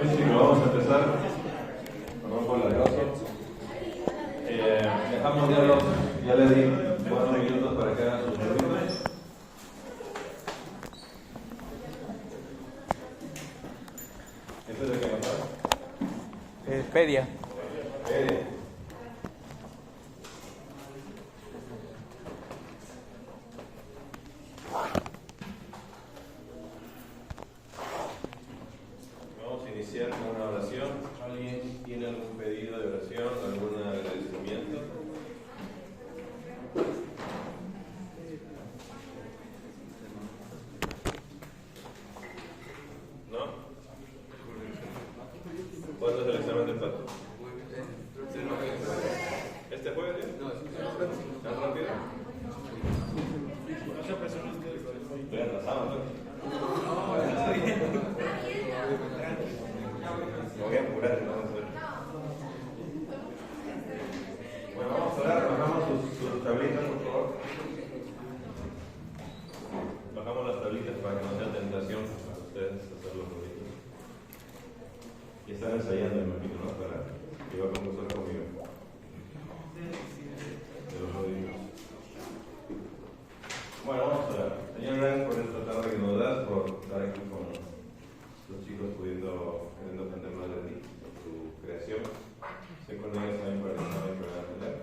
Buenísimo, vamos a empezar. Vamos por la causa. Dejamos ya le di 4 minutos para que hagan sus preguntas. ¿Esto es de qué pasar? Pedia. Vamos a iniciar con una oración. ¿Alguien tiene algún pedido de oración, algún agradecimiento? ¿No? ¿Cuándo es el examen de pacto? ¿Este jueves? ¿Tan rápido? Estoy atrasado, ¿no? Me voy a apurar, ¿no? Bueno, vamos a orar, bajamos sus tablitas, por favor. Bajamos las tablitas para que no sea tentación para ustedes hacer los ruiditos. Y están ensayando, me imagino, ¿no? Para que va a conversar conmigo. De los ruiditos. Bueno, vamos a orar. Señor, gracias por esta tarde que nos das, por estar aquí con los chicos queriendo aprender más de ti, de tu creación. Sé con ellos también para que saben que van a aprender,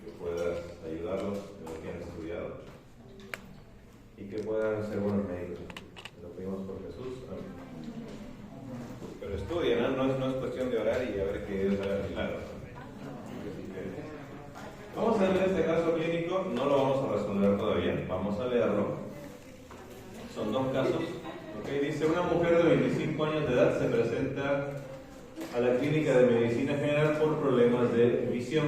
que puedas ayudarlos en lo que han estudiado y que puedan ser buenos médicos. Lo pedimos por Jesús. Amén. Pero estudien, ¿no? No es cuestión de orar y a ver que Dios haga milagros. Vamos a leer este caso clínico, no lo vamos a resolver todavía, vamos a leerlo. Son 2 casos. Okay, dice, una mujer de 25 años de edad se presenta a la clínica de medicina general por problemas de visión.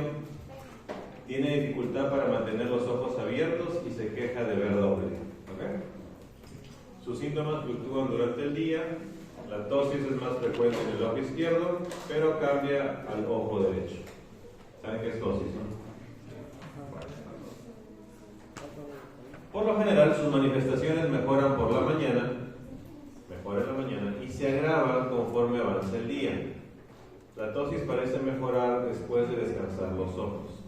Tiene dificultad para mantener los ojos abiertos y se queja de ver doble. ¿Okay? Sus síntomas fluctúan durante el día, la tosis es más frecuente en el ojo izquierdo, pero cambia al ojo derecho. ¿Saben qué es tosis, no? Por lo general, sus manifestaciones mejoran por la mañana, y se agravan conforme avanza el día. La tosis parece mejorar después de descansar los ojos.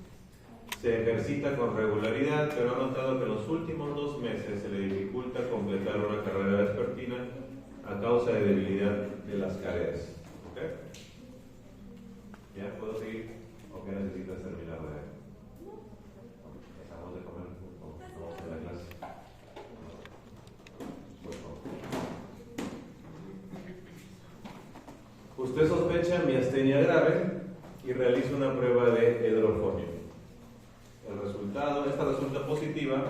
Se ejercita con regularidad, pero ha notado que en los últimos 2 meses se le dificulta completar una carrera vespertina a causa de debilidad de las caderas. ¿Okay? ¿Ya puedo seguir? ¿O qué necesitas terminar de ver? Dejamos de comer. Vamos a la clase. Por favor. Usted sospecha miastenia grave y realiza una prueba de hidrofonio. Esta resulta positiva,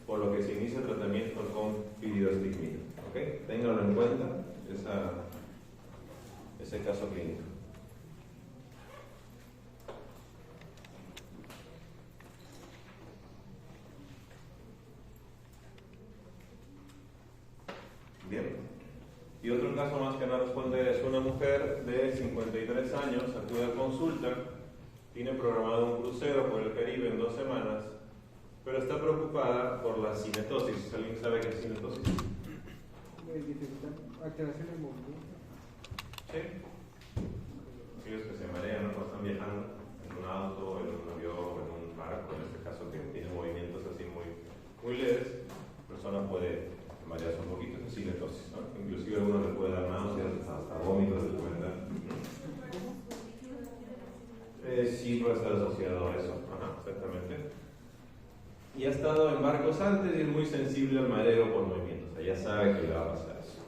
por lo que se inicia el tratamiento con piridostigmina. ¿Okay? Ténganlo en cuenta, ese caso clínico. Bien. Y otro caso más que no responde es una mujer de 53 años, acude a consulta, tiene programado un crucero por el Caribe en 2 semanas, pero está preocupada por la cinetosis. ¿Alguien sabe qué es cinetosis? Alteración del movimiento. Sí. Aquellos que se marean cuando están viajando en un auto, en un avión, en un barco, en este caso que tiene movimientos así muy leves, la persona puede marearse un poquito, es cinetosis, ¿no? Inclusive a uno le puede dar náuseas, hasta vómitos le pueden dar. Sí puede estar asociado a eso. Ajá, exactamente. Y ha estado en barcos antes y es muy sensible al mareo por movimientos, o sea, ya sabe que le va a pasar eso.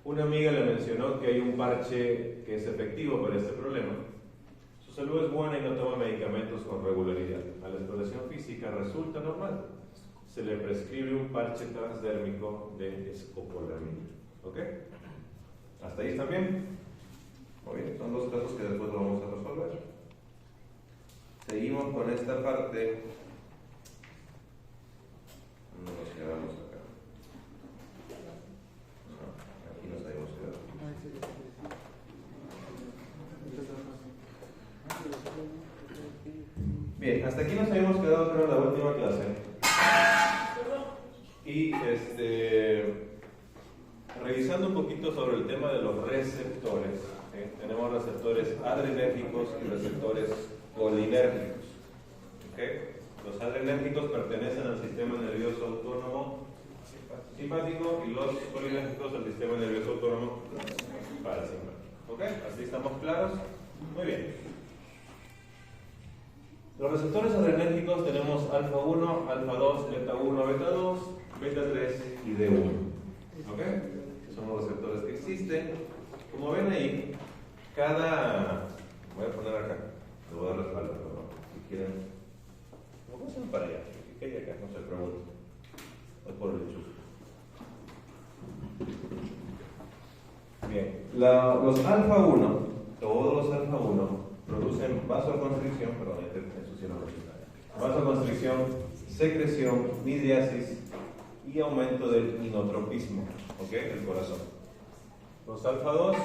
Una amiga le mencionó que hay un parche que es efectivo para este problema. Su salud es buena y no toma medicamentos con regularidad. A la exploración física resulta normal. Se le prescribe un parche transdérmico de escopolamina. ¿Ok? ¿Hasta ahí está bien? Muy bien, son 2 casos que después lo vamos a resolver. Seguimos con esta parte. No nos quedamos acá. No, aquí nos habíamos quedado. Bien, hasta aquí nos habíamos quedado, creo, en la última clase. Y revisando un poquito sobre el tema de los receptores, ¿sí? Tenemos receptores adrenérgicos y receptores colinérgicos. ¿Okay? Los adrenérgicos pertenecen al sistema nervioso autónomo simpático y los colinérgicos al sistema nervioso autónomo parasimpático. ¿Ok? ¿Así estamos claros? Muy bien. Los receptores adrenérgicos tenemos alfa 1, alfa 2, beta 1, beta 2, beta 3 y D1. ¿Ok? Son los receptores que existen. Como ven ahí, cada... Voy a poner acá. Le voy a dar respaldo, pero si quieren... ¿Cómo se para allá? ¿Qué hay acá? No se pregunta. Voy por el enchufe. Bien. Los alfa 1, todos los alfa 1, producen vasoconstricción, perdón, ensucié la rosita. Vasoconstricción, secreción, midriasis y aumento del inotropismo, ¿ok? Del corazón. Los alfa 2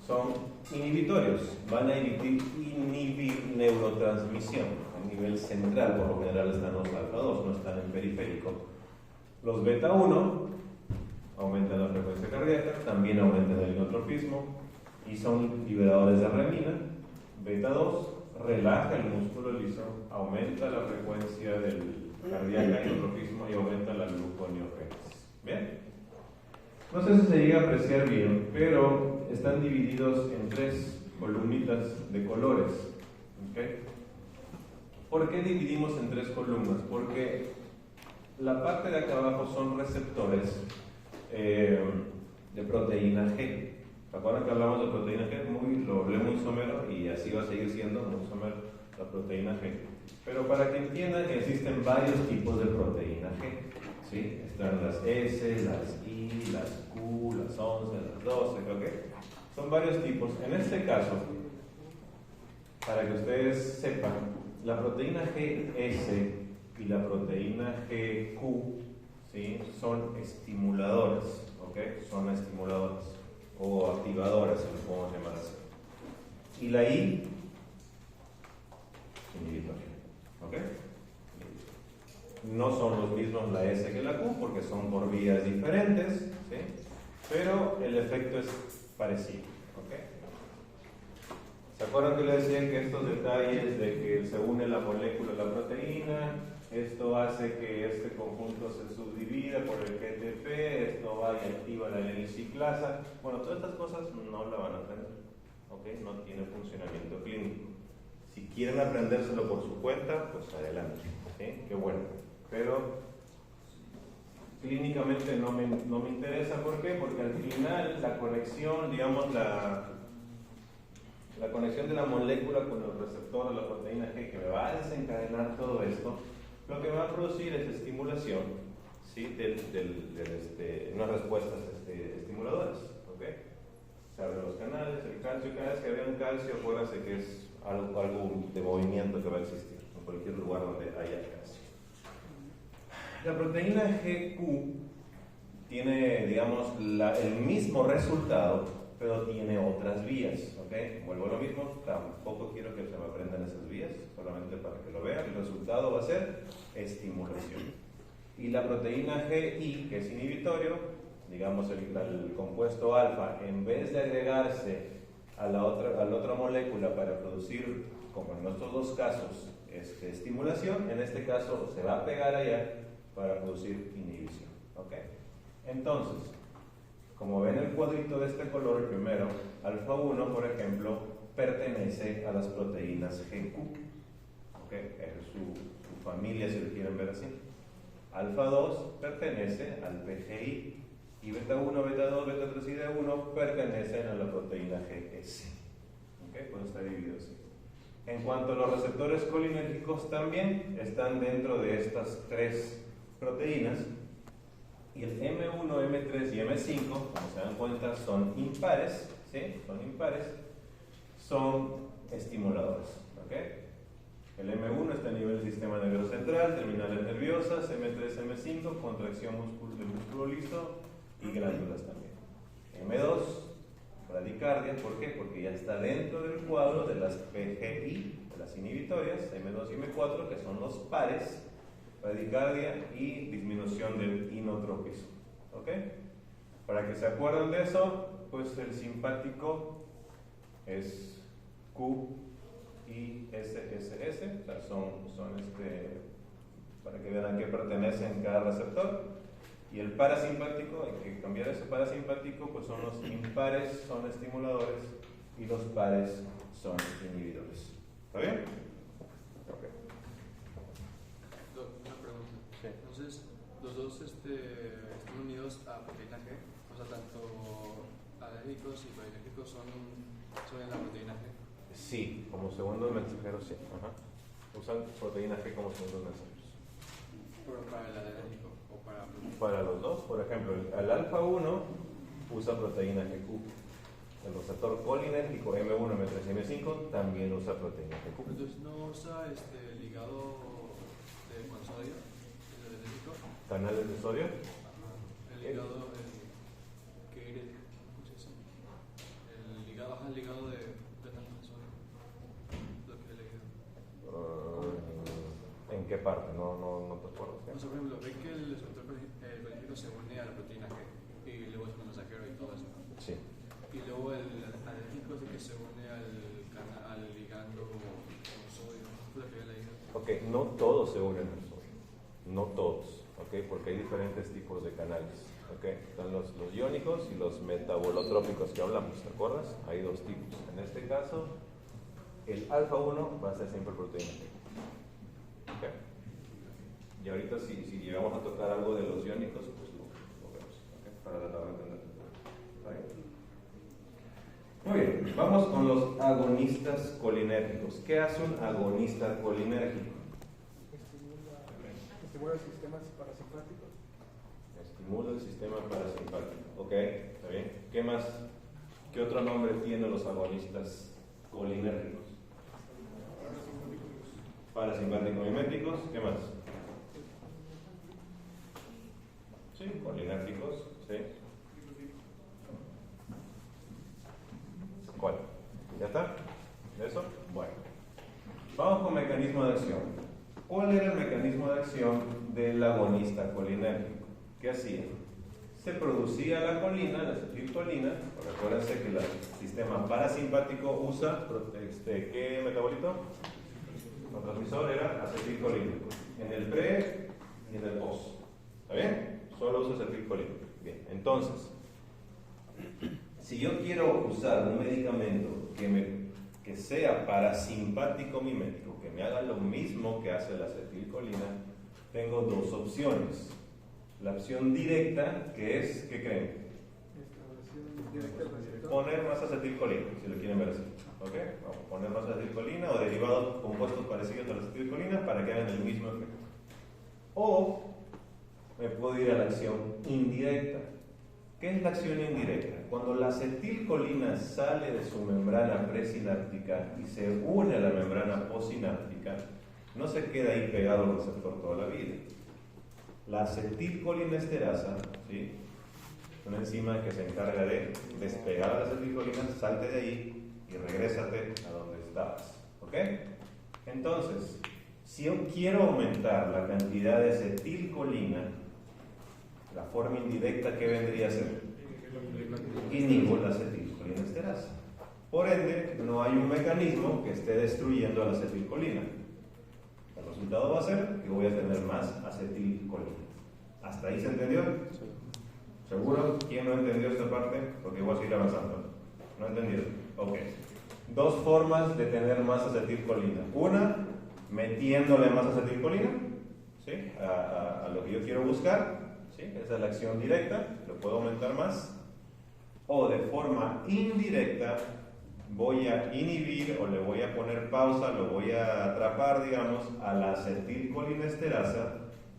son inhibitorios, van a inhibir neurotransmisión a nivel central, por lo general están los alfa 2, no están en periférico. Los beta 1 aumentan la frecuencia cardíaca, también aumentan el inotropismo y son liberadores de renina. Beta 2 relaja el músculo liso, aumenta la frecuencia del cardíaca, inotropismo y aumenta la gluconeogénesis. ¿Bien? No sé si se llega a apreciar bien, pero están divididos en 3 columnitas de colores. ¿Okay? ¿Por qué dividimos en 3 columnas? Porque la parte de acá abajo son receptores de proteína G. ¿Se acuerdan que hablamos de proteína G? Lo hablé muy somero y así va a seguir siendo muy somero la proteína G. Pero para que entiendan que existen varios tipos de proteína G. ¿Sí? Están las S, las I, las Q, las 11, las 12, ¿ok? Son varios tipos. En este caso, para que ustedes sepan, la proteína GS y la proteína GQ, ¿sí? Son estimuladores, ¿ok? Son estimuladores o activadoras, si lo podemos llamar así. Y la I, inhibitoria, ¿ok? No son los mismos la S que la Q porque son por vías diferentes, ¿sí? Pero el efecto es parecido, ¿ok? ¿Se acuerdan que les decía que estos detalles de que se une la molécula a la proteína, esto hace que este conjunto se subdivida por el GTP, esto va y activa la L-ciclasa? Bueno, todas estas cosas no la van a aprender, ¿ok? No tiene funcionamiento clínico. Si quieren aprendérselo por su cuenta, pues adelante, ¿sí? Qué bueno. Pero clínicamente no me interesa. ¿Por qué? Porque al final la conexión, digamos, la conexión de la molécula con el receptor de la proteína G que me va a desencadenar todo esto, lo que va a producir es estimulación, ¿sí? Unas respuestas estimuladoras, ¿ok? Se abren los canales, el calcio, cada vez que había un calcio, acuérdense que es algo de movimiento que va a existir en cualquier lugar donde haya calcio. La proteína GQ tiene, digamos, el mismo resultado, pero tiene otras vías, ¿ok? Vuelvo a lo mismo, tampoco quiero que se me aprendan esas vías, solamente para que lo vean. El resultado va a ser estimulación. Y la proteína GI, que es inhibitorio, digamos el compuesto alfa, en vez de agregarse a la otra molécula para producir, como en estos dos casos, estimulación, en este caso se va a pegar allá para producir inhibición, ¿ok? Entonces, como ven el cuadrito de este color, el primero, alfa 1, por ejemplo, pertenece a las proteínas GQ, ¿ok? Es su familia, si lo quieren ver así. Alfa 2 pertenece al PGI y beta 1, beta 2, beta 3 y D1 pertenecen a la proteína GS, ¿ok? Pues está dividido así. En cuanto a los receptores colinérgicos, también están dentro de estas 3 proteínas. Y el M1, M3 y M5, como se dan cuenta, son impares, ¿sí? Son impares, son estimuladores, ¿ok? El M1 está a nivel del sistema nervioso central, terminales nerviosas, M3, M5, contracción del músculo liso y glándulas también. M2, bradicardia, ¿por qué? Porque ya está dentro del cuadro de las PGI, de las inhibitorias, M2 y M4, que son los pares, bradicardia y disminución del inotropismo, ¿ok? Para que se acuerden de eso, pues el simpático es Q y SSS, o sea, para que vean a qué pertenecen cada receptor. Y el parasimpático, hay que cambiar eso, parasimpático, pues son los impares, son estimuladores, y los pares son inhibidores. ¿Está bien? Ok. Una pregunta. Sí. Entonces, los dos están unidos a proteína G, o sea, tanto alérgicos y proalérgicos son en la proteína G. Sí, como segundos mensajeros, sí. Ajá. Usan proteína G como segundos mensajeros. Pero para el alérgico o para... Para los dos, por ejemplo, el alfa 1 usa proteína GQ. El receptor colinérgico M1, M3 y M5 también usa proteína GQ. Entonces, ¿no usa ligado con sodio, el alérgico? ¿Canales de sodio? Ajá. El ligado, ¿cómo se dice? El ligado de sodio. Lo que he leído. ¿En qué parte? No te acuerdo. O sea, por ejemplo, ven que el receptor colinérgico se une a la proteína G y luego es un mensajero y todo eso. Sí. Y luego el alérgico es el que se une al ligando con sodio. Fue lo que había leído. Ok, no todos se unen al sodio. No todos. Ok, porque hay diferentes tipos de canales. Ok, están los iónicos y los metabolotrópicos que hablamos. ¿Te acuerdas? Hay dos tipos. En este caso, el alfa 1 va a ser siempre proteína G. Ok. Y ahorita si llegamos a tocar algo de los iónicos, pues lo vemos. Okay, para tratar de entender. ¿Está bien? Muy bien, vamos con los agonistas colinérgicos. ¿Qué hace un agonista colinérgico? Estimula el sistema parasimpático. Estimula el sistema parasimpático. Ok, está bien. ¿Qué más? ¿Qué otro nombre tienen los agonistas colinérgicos? Parasimpático-miméticos. ¿Qué más? Sí, colinérgicos. Sí. ¿Cuál? ¿Ya está? ¿Eso? Bueno. Vamos con mecanismo de acción. ¿Cuál era el mecanismo de acción del agonista colinérgico? ¿Qué hacía? Se producía la colina, la acetilcolina. Recuérdense que el sistema parasimpático usa, ¿qué metabolito? El transmisor era acetilcolina. En el pre y en el post. ¿Está bien? Solo usa acetilcolina. Bien, entonces, si yo quiero usar un medicamento que sea parasimpático mimético, que me haga lo mismo que hace la acetilcolina, tengo dos opciones. La opción directa, que es, ¿qué creen? Poner más acetilcolina, si lo quieren ver así. ¿Ok? Vamos a poner más acetilcolina o derivados compuestos parecidos a la acetilcolina para que hagan el mismo efecto. O me puedo ir a la acción indirecta. ¿Qué es la acción indirecta? Cuando la acetilcolina sale de su membrana presináptica y se une a la membrana postsináptica, no se queda ahí pegado al receptor toda la vida. La acetilcolinesterasa, ¿sí?, una enzima que se encarga de despegar a la acetilcolina, salte de ahí y regrésate a donde estabas. ¿Ok? Entonces, si yo quiero aumentar la cantidad de acetilcolina, la forma indirecta, ¿qué vendría a ser? Inhibo la acetilcolinesterasa. Por ende, no hay un mecanismo que esté destruyendo a la acetilcolina. El resultado va a ser que voy a tener más acetilcolina. ¿Hasta ahí se entendió? Sí. ¿Seguro? ¿Quién no entendió esta parte? Porque voy a seguir avanzando. ¿No entendido? Ok. Dos formas de tener más acetilcolina. Una, metiéndole más acetilcolina, ¿sí?, a lo que yo quiero buscar. ¿Sí? Esa es la acción directa, lo puedo aumentar más. O de forma indirecta, voy a inhibir o le voy a poner pausa, lo voy a atrapar, digamos, a la acetilcolinesterasa,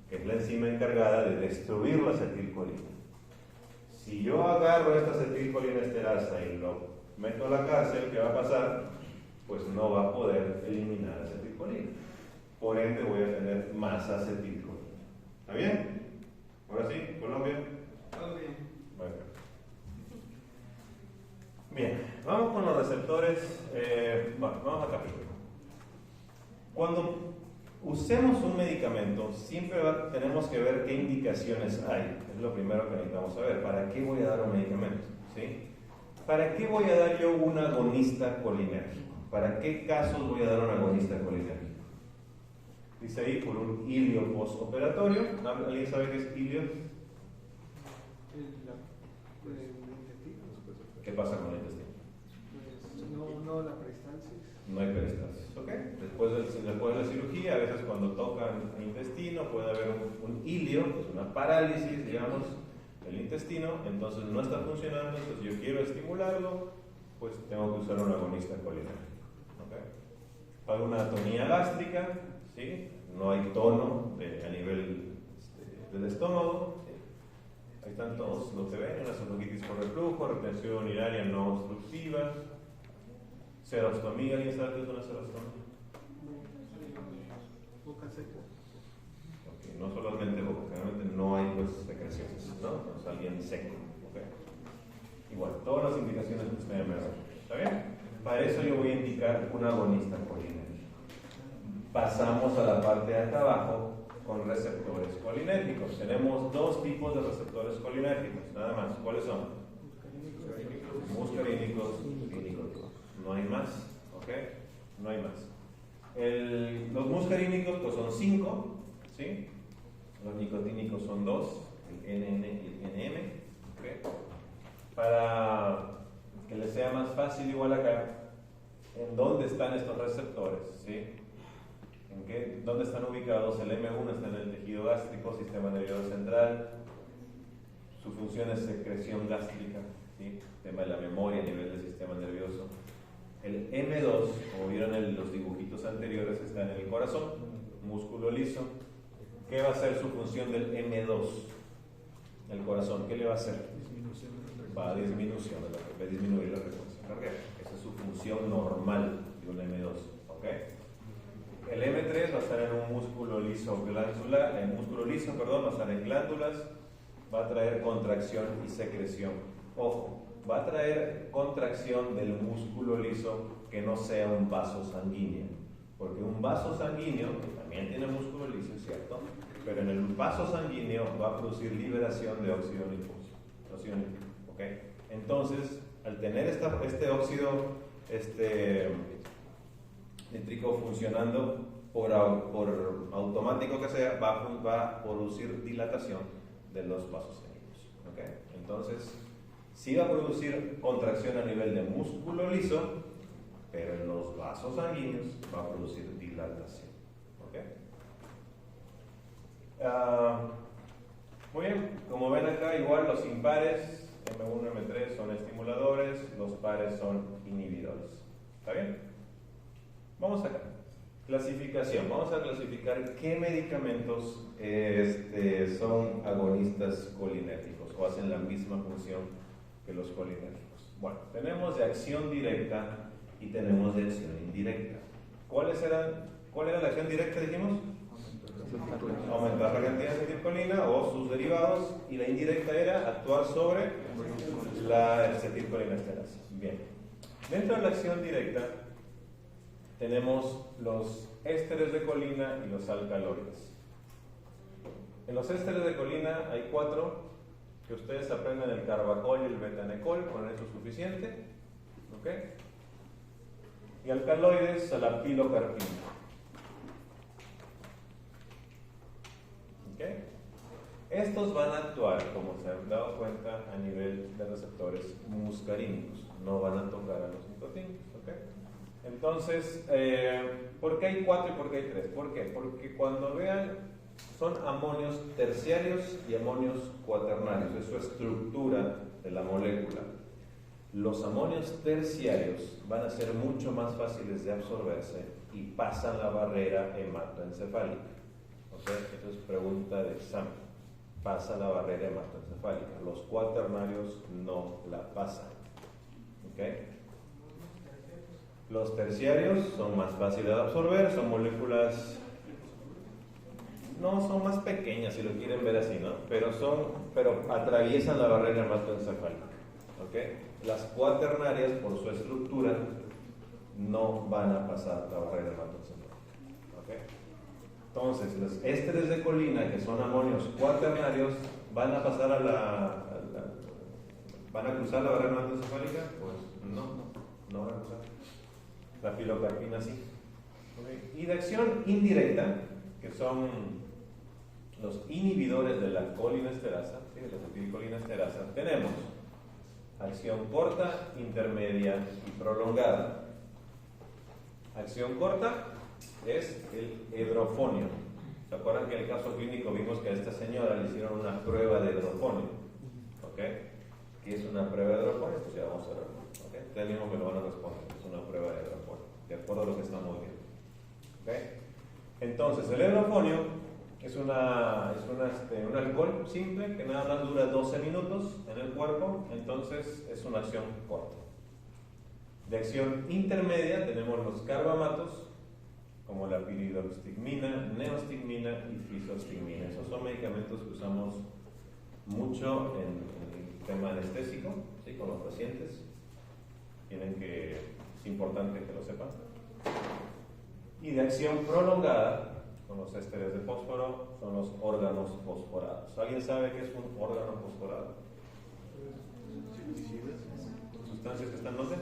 que es la enzima encargada de destruir la acetilcolina. Si yo agarro esta acetilcolinesterasa y lo meto a la cárcel, ¿qué va a pasar? Pues no va a poder eliminar acetilcolina. Por ende, voy a tener más acetilcolina. ¿Está bien? Ahora sí, Colombia. Todo bien. Bueno. Bien, vamos con los receptores. Bueno, vamos acá primero. Cuando usemos un medicamento, siempre tenemos que ver qué indicaciones hay. Es lo primero que necesitamos saber. ¿Para qué voy a dar un medicamento? ¿Sí? ¿Para qué voy a dar yo un agonista colinérgico? ¿Para qué casos voy a dar un agonista colinérgico? Dice ahí por un ilio postoperatorio. ¿Alguien sabe qué es ilio? ¿Qué pasa con el intestino? Pues no la peristalsis. No hay peristalsis, ¿ok? Después de la cirugía, a veces cuando tocan el intestino puede haber un ilio, pues una parálisis, digamos, del intestino, entonces no está funcionando, entonces yo quiero estimularlo, pues tengo que usar un agonista colinérgico, ¿ok? Para una atonía gástrica, ¿sí? No hay tono a nivel del estómago, ¿sí? Ahí están todos los que ven, una esofagititis por reflujo, retención urinaria no obstructiva, serostomía. ¿Alguien sabe qué es una serostomía? Boca seca. Okay. No solamente boca, generalmente no hay pues secreciones, ¿no? O sea, alguien seco. Okay. Igual, todas las indicaciones que usted me da. ¿Está bien? Para eso yo voy a indicar un agonista colinérgico. Pasamos a la parte de acá abajo con receptores colinérgicos. Tenemos dos tipos de receptores colinérgicos, nada más. ¿Cuáles son? Muscarínicos y nicotínicos. No hay más, ¿ok? No hay más. Los muscarínicos pues son 5, ¿sí? Los nicotínicos son 2, el NN y el NM, ¿ok? Para que les sea más fácil, igual acá, ¿en dónde están estos receptores? ¿Sí? ¿Dónde están ubicados? El M1 está en el tejido gástrico, sistema nervioso central. Su función es secreción gástrica, ¿sí? Tema de la memoria a nivel del sistema nervioso. El M2, como vieron en los dibujitos anteriores, está en el corazón, músculo liso. ¿Qué va a ser su función del M2? El corazón, ¿qué le va a hacer? Va a disminuir la frecuencia cardíaca. Esa es su función normal de un M2, ¿ok? El M3 va a estar en un músculo liso glandular, va a estar en glándulas, va a traer contracción y secreción. Ojo, va a traer contracción del músculo liso que no sea un vaso sanguíneo, porque un vaso sanguíneo, que también tiene músculo liso, es cierto, pero en el vaso sanguíneo va a producir liberación de óxido nítrico, ¿ok? Entonces, al tener este óxido nítrico funcionando por automático que sea, va a producir dilatación de los vasos sanguíneos, ¿ok? Entonces, sí va a producir contracción a nivel de músculo liso, pero en los vasos sanguíneos va a producir dilatación, ¿ok? Muy bien, como ven acá, igual los impares, M1 y M3 son estimuladores, los pares son inhibidores. ¿Está bien? Vamos acá. Clasificación. Vamos a clasificar qué medicamentos son agonistas colinérgicos o hacen la misma función que los colinérgicos. Bueno, tenemos de acción directa y tenemos de acción indirecta. ¿Cuál era la acción directa, dijimos? Aumentar la cantidad de acetilcolina o sus derivados, y la indirecta era actuar sobre la acetilcolinesterasa. Bien. Dentro de la acción directa tenemos los ésteres de colina y los alcaloides. En los ésteres de colina hay 4, que ustedes aprendan: el carbacol y el betanecol, con eso es suficiente, ¿ok? Y alcaloides, a la pilocarpina. ¿Okay? Estos van a actuar, como se han dado cuenta, a nivel de receptores muscarínicos, no van a tocar a los nicotínicos. ¿Okay? Entonces, ¿por qué hay 4 y por qué hay 3? ¿Por qué? Porque cuando vean, son amonios terciarios y amonios cuaternarios, es su estructura de la molécula. Los amonios terciarios van a ser mucho más fáciles de absorberse y pasan la barrera hematoencefálica. Esto es pregunta de examen. Pasa la barrera hematoencefálica. Los cuaternarios no la pasan. ¿Okay? Los terciarios son más fáciles de absorber, son moléculas, no son más pequeñas si lo quieren ver así, ¿no? Pero atraviesan la barrera hematoencefálica. ¿Okay? Las cuaternarias, por su estructura, no van a pasar la barrera hematoencefálica. ¿Okay? Entonces, los ésteres de colina, que son amonios cuaternarios, ¿Van a pasar ¿van a cruzar la barrera hematoencefálica? Pues no van a cruzar. La pilocarpina sí. Okay. Y de acción indirecta, que son los inhibidores de la colinesterasa, ¿sí? De la acetilcolinesterasa, tenemos acción corta, intermedia y prolongada. Acción corta es el hidrofonio. ¿Se acuerdan que en el caso clínico vimos que a esta señora le hicieron una prueba de hidrofonio? ¿Ok? ¿Qué es una prueba de hidrofonio? Pues ya vamos a ver. ¿Ok? Ustedes mismos me lo van a responder. Es una prueba de hidrofonio, de acuerdo a lo que estamos viendo. ¿Ok? Entonces, el hidrofonio es un alcohol simple que nada más dura 12 minutos en el cuerpo, entonces es una acción corta. De acción intermedia tenemos los carbamatos, como la piridoxistigmina, neostigmina y fisostigmina. Esos son medicamentos que usamos mucho en el tema anestésico, ¿sí? Con los pacientes. Es importante que lo sepan. Y de acción prolongada, con los ésteres de fósforo, son los órganos fosforados. ¿Alguien sabe qué es un órgano fosforado? ¿Sustancias que están dónde?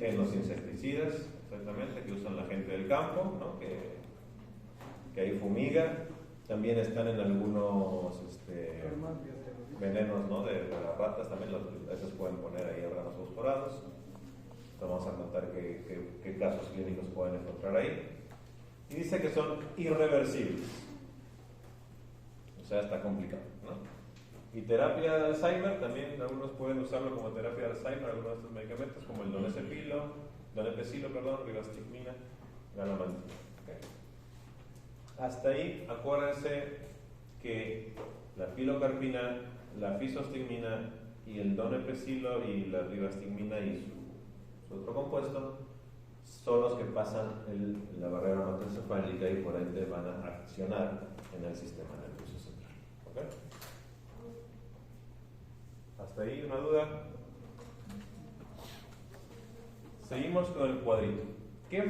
En los insecticidas, exactamente, que usan la gente del campo, ¿no? que ahí fumiga. También están en algunos venenos, ¿no? de las ratas, también esos pueden poner ahí órganos fosforados. Vamos a contar qué casos clínicos pueden encontrar ahí. Y dice que son irreversibles. O sea, está complicado, ¿no? Y terapia de Alzheimer, también algunos pueden usarlo como terapia de Alzheimer, algunos de estos medicamentos, como el donepezilo, rivastigmina, galantamina. ¿Okay? Hasta ahí, acuérdense que la pilocarpina, la fisostigmina y el donepezilo y la rivastigmina y su otro compuesto son los que pasan la barrera hematoencefálica y por ende van a accionar en el sistema nervioso central. ¿Okay? ¿Hasta ahí una duda? Seguimos con el cuadrito. ¿Qué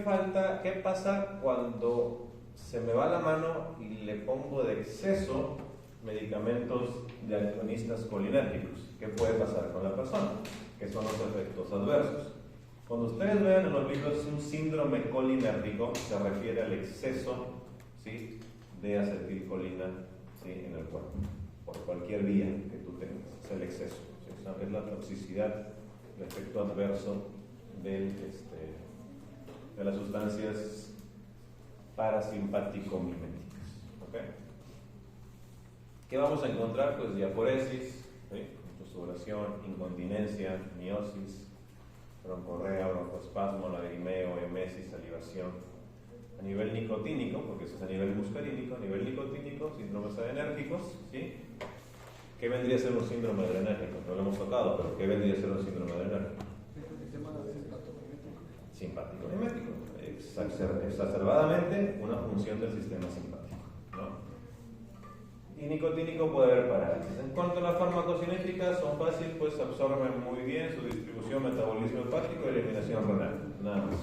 pasa cuando se me va la mano y le pongo de exceso medicamentos de agonistas colinérgicos? ¿Qué puede pasar con la persona? ¿Qué son los efectos adversos? Cuando ustedes vean en los libros un síndrome colinérgico, se refiere al exceso, ¿sí? de acetilcolina, ¿sí? en el cuerpo, por cualquier vía que tú tengas, es el exceso, ¿sí? O sea, es la toxicidad, el efecto adverso de las sustancias parasimpático-miméticas. ¿Okay? ¿Qué vamos a encontrar? Pues diaforesis, ¿sí? Sudoración, incontinencia, miosis, broncorrea, broncoespasmo, lagrimeo, emesis, salivación. A nivel nicotínico, porque eso es a nivel muscarínico, a nivel nicotínico, síndromes adrenérgicos, ¿sí? ¿Qué vendría a ser un síndrome adrenérgico? No lo hemos tocado, pero ¿qué vendría a ser un síndrome adrenérgico? Simpático-mimético. Exacerbadamente una función del sistema simpático, ¿no? Y nicotínico puede haber parálisis. En cuanto a las farmacocinéticas, son fáciles, pues absorben muy bien su distribución, metabolismo hepático y eliminación renal. Nada más.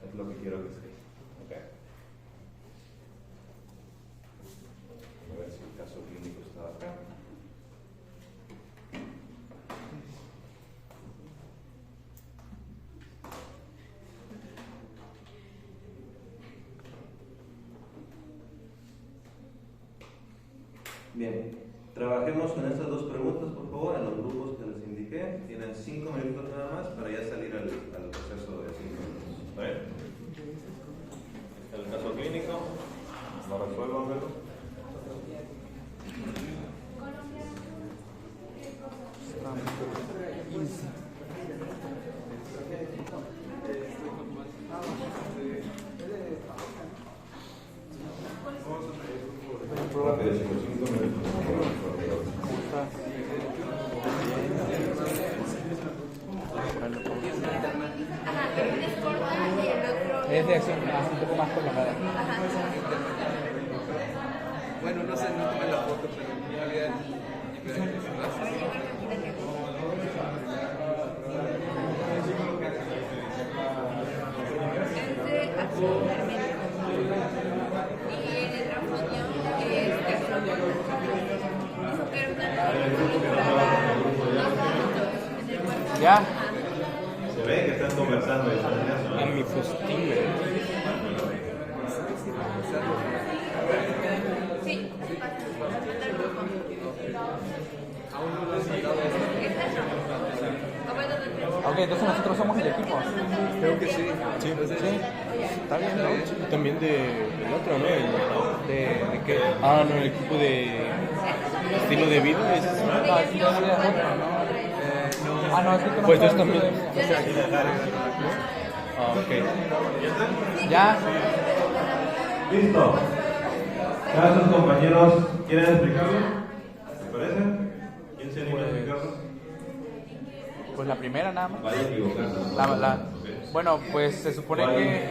Es lo que quiero que se diga. ¿Okay? A ver si el caso clínico está acá. Bien, trabajemos con estas dos preguntas, por favor, en los grupos que les indiqué. Tienen 5 minutos nada más para ya salir al proceso de 5 minutos. ¿Vale? El caso clínico, lo resuelvan, ¿verdad? Rápido, 5 minutos. Es de acción un poco más prolongada. Bueno, no sé, no tomé la foto, pero en realidad es de acción intermedia. Y el hidrofonio es de acción corta. Dijo que era una Ya. Se ve que están conversando y están en eso, ¿no? En mi fustín, ¿verdad? Sí, Aún no lo has mandado esto. Ok, entonces nosotros somos el equipo. Creo que sí. Sí, Sí. Está bien, ¿no? también del otro, ¿no? ¿De qué? Ah, no, el equipo de estilo de vida es. No, aquí no había otro, ¿no? Ah, no, es que tú no Pues sabes yo también. de vida. Ah, ok. Ya. Listo. Cada sus compañeros quieren explicarlo. ¿Te parece? ¿Quién se anima a explicarlo? Pues la primera nada más. Vaya a equivocarse. Bueno, pues se supone que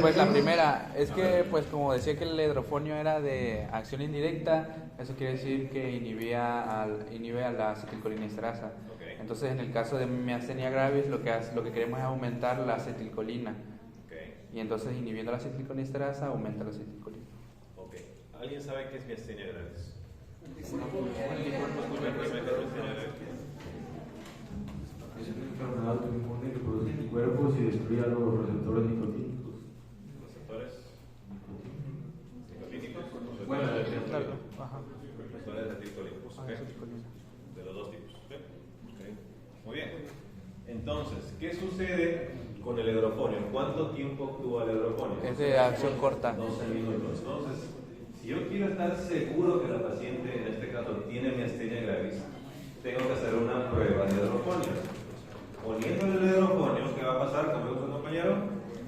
pues la primera es que pues como decía que el hidrofonio era de acción indirecta, eso quiere decir que inhibe a la acetilcolinesterasa. Entonces en el caso de miastenia gravis lo que queremos es aumentar la acetilcolina. Y entonces inhibiendo la acetilcolinesterasa aumenta la acetilcolina. Ok. ¿Alguien sabe qué es miastenia gravis? Es una enfermedad autoinmune que produce anticuerpos y destruye a los receptores nicotínicos. ¿Receptores nicotínicos? Bueno, Ajá. Receptores acetilcolínicos. Ah, Ok. acetilcolina. De los dos tipos. ¿Ok? Muy bien. Entonces, ¿qué sucede con el hidrofonio? ¿Cuánto tiempo actúa el hidrofonio? Es de acción corta. 12 minutos. Entonces, si yo quiero estar seguro que la paciente, en este caso, tiene miastenia gravis, tengo que hacer una prueba de hidrofonio. Poniéndole el hidrofonio, ¿qué va a pasar? Como dijo el compañero,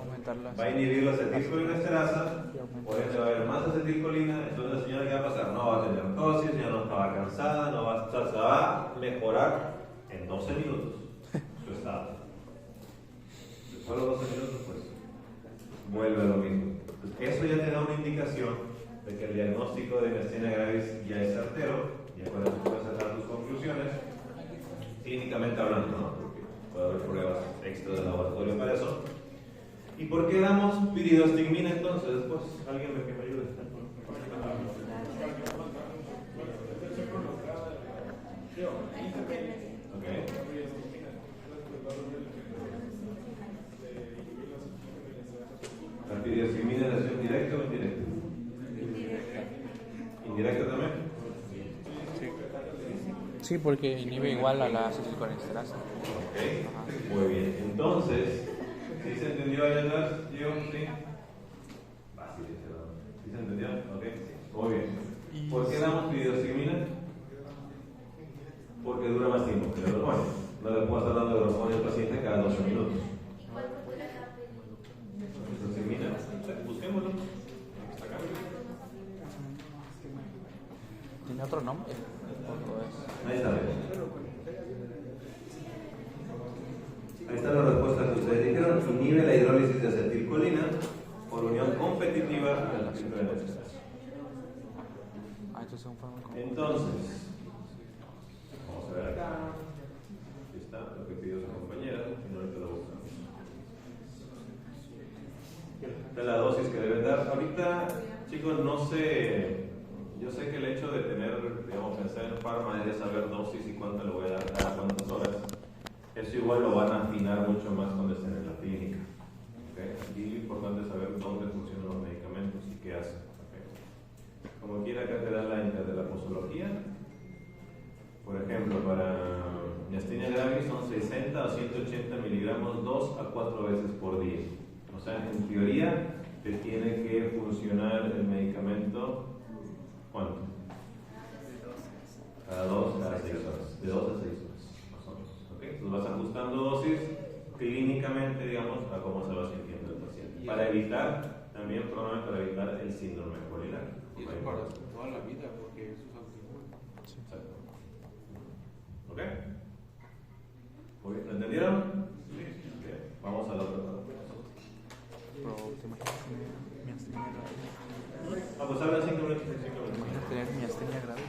Aumentarla. va a inhibir la acetilcolinesterasa, por ende va a haber más acetilcolina, entonces la señora, ¿qué va a pasar? No va a tener tosis, ya no estaba cansada, no va a estar, se va a mejorar en 12 minutos su estado. Solo 12 minutos, pues vuelve a lo mismo. Entonces, eso ya te da una indicación de que el diagnóstico de miastenia gravis ya es certero, y con eso puedes sacar tus conclusiones, clínicamente hablando, ¿no? Porque puede haber pruebas extra de laboratorio para eso. ¿Y por qué damos piridostigmina entonces? Después, alguien que me ayude. Okay. ¿La piridostigmina es acción directa o indirecta? ¿Indirecta también? Sí, porque inhibe igual a la acetilcolinesterasa. Ok, muy bien. Entonces, ¿sí se entendió allá atrás? ¿Yo? ¿Sí? Fácil, ¿sí se entendió? Ok, muy bien. ¿Por qué damos piridostigmina? Porque dura más tiempo que el hidrofonio. No le puedo estar dando hidrofonio al paciente cada 12 minutos. Piridostigmina, busquémoslo. Está acá. ¿Tiene otro nombre? Ahí está. Ahí está la respuesta que ustedes dijeron. Inhibe la hidrólisis de acetilcolina por unión competitiva de la acetilcolinesterasa. Entonces es un fármaco. Entonces, vamos a ver acá. Aquí está lo que pidió su compañera. Y ahorita lo buscamos. Esta es la dosis que deben dar. Ahorita, chicos, no sé. Yo sé que el hecho de tener, digamos, pensar en farma es de saber dosis y cuánto le voy a dar cada cuántas horas. Eso igual lo van a afinar mucho más cuando estén en la clínica. ¿Okay? Aquí lo importante es saber dónde funcionan los medicamentos y qué hacen. ¿Okay? Como quiera, acá te dan la inter de la posología. Por ejemplo, para miastenia gravis son 60 a 180 miligramos 2 a 4 veces por día. O sea, en teoría, te tiene que funcionar el medicamento. ¿Cuánto? Cada 2 a 6 horas. De 2 a 6 horas, más o menos. ¿Okay? Entonces vas ajustando dosis clínicamente, digamos, a cómo se va sintiendo el paciente. Para evitar, también probablemente para evitar el síndrome polinar. Y eso para toda la vida, porque eso es autoinmune. Exacto. ¿Ok? Muy bien. ¿Lo entendieron? Sí. Bien. Vamos a la otra parte. Pero te imaginas tener miastenia grave. Pues habla 5 minutos. 5 ¿Te minutos. imaginas tener miastenia grave?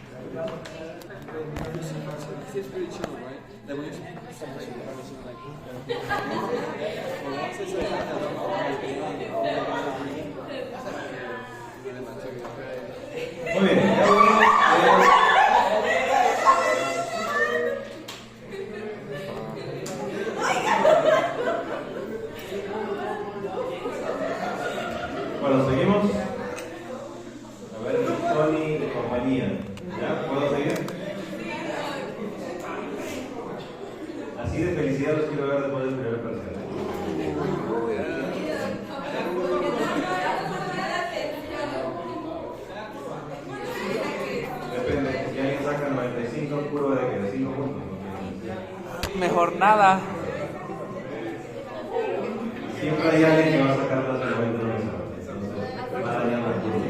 It's pretty chill, right? Like when you're like, well, once I say that, I don't know how to Muy bien. Ya uno, Así de felicidad los quiero ver después del primer parcial. Depende, si alguien saca 95, curva de que de 5 puntos. Mejor nada. Siempre hay alguien que va a sacar más de 90 en un examen. Entonces, va a dañar la curva.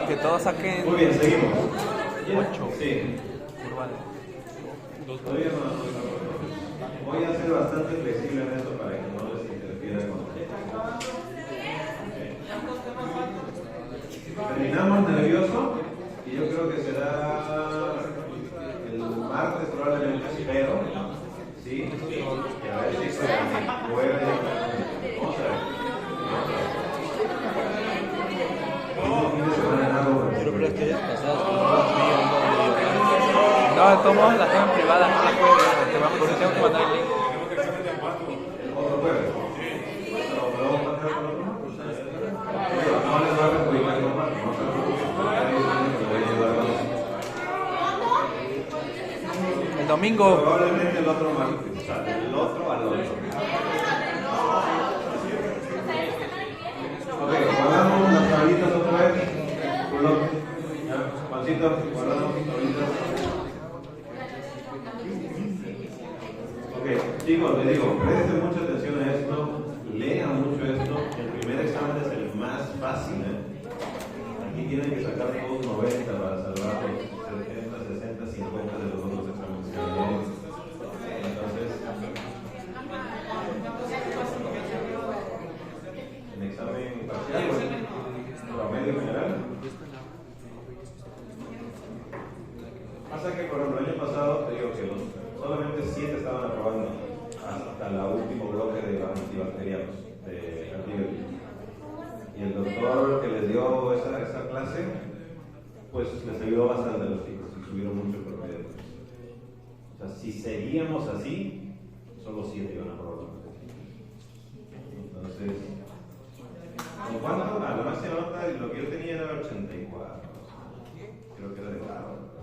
Que todos saquen Muy bien, seguimos. 8. Sí. Todavía no. Voy a ser bastante flexible en esto para que no les interfiera con. Terminamos nervioso y yo creo que será el martes probablemente, pero sí, que a ver si se puede. Vamos a ver. Quiero ver las calles pasadas. No, tomamos la tengo privada, no la puedo ver. Te vamos, porque tengo que mandar el link. ¿Otro jueves? ¿Lo podemos pasar con otro? No les va a perjudicar con más, no se preocupen. El domingo. Probablemente el otro martes, o sea, del otro al otro. Ok, guardamos las tablitas otra vez. Juancito, guardamos las tablitas. Ok, chicos, les digo, presten mucha atención a esto, lean mucho esto. El primer examen es el más fácil, Aquí tienen que sacar todos 90 para salvar los 70, 60, 50 de los otros exámenes que vienen. Entonces, en examen parcial, promedio general. Pasa que, por ejemplo, el año pasado, te digo que solamente 7 estaban aprobando hasta el último bloque de antibacterianos, de antibióticos. Y el doctor que les dio esa clase, pues les ayudó bastante a los chicos y subieron mucho el promedio. O sea, si seguíamos así, solo 7 iban a aprobar. Entonces, ¿con cuánto? La máxima nota, lo que yo tenía era 84. Creo que era de grado.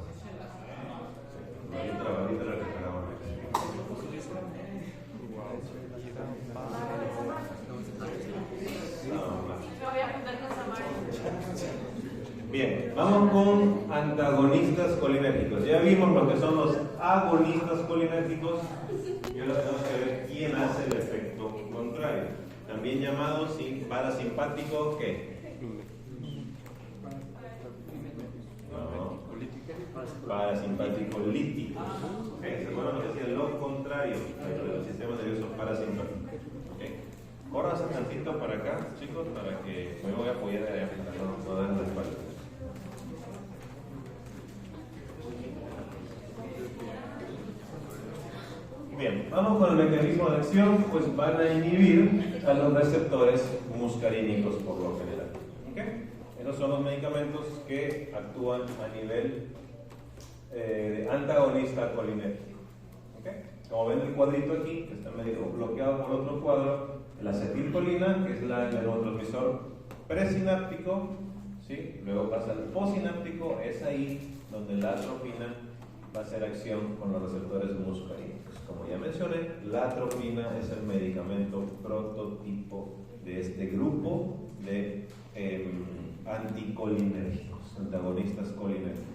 Ahorita la recargamos. Bien, vamos con antagonistas colinérgicos. Ya vimos lo que son los agonistas colinérgicos y ahora tenemos que ver quién hace el efecto contrario. También llamado parasimpático, ¿qué? Parasimpático lítico. ¿Se acuerdan lo que decía? Lo contrario del sistema nervioso parasimpático. Córranse tantito para acá, chicos, para que me voy a apoyar allá, no dan la espalda. Bien, vamos con el mecanismo de acción, pues van a inhibir a los receptores muscarínicos por lo general. ¿Okay? Esos son los medicamentos que actúan a nivel de antagonista colinérgico. ¿Okay? Como ven el cuadrito aquí, que está medio bloqueado por otro cuadro, la acetilcolina, que es el neurotransmisor presináptico, ¿sí? Luego pasa al posináptico, es ahí donde la atropina va a hacer acción con los receptores muscarínicos. Como ya mencioné, la atropina es el medicamento prototipo de este grupo de anticolinérgicos, antagonistas colinérgicos.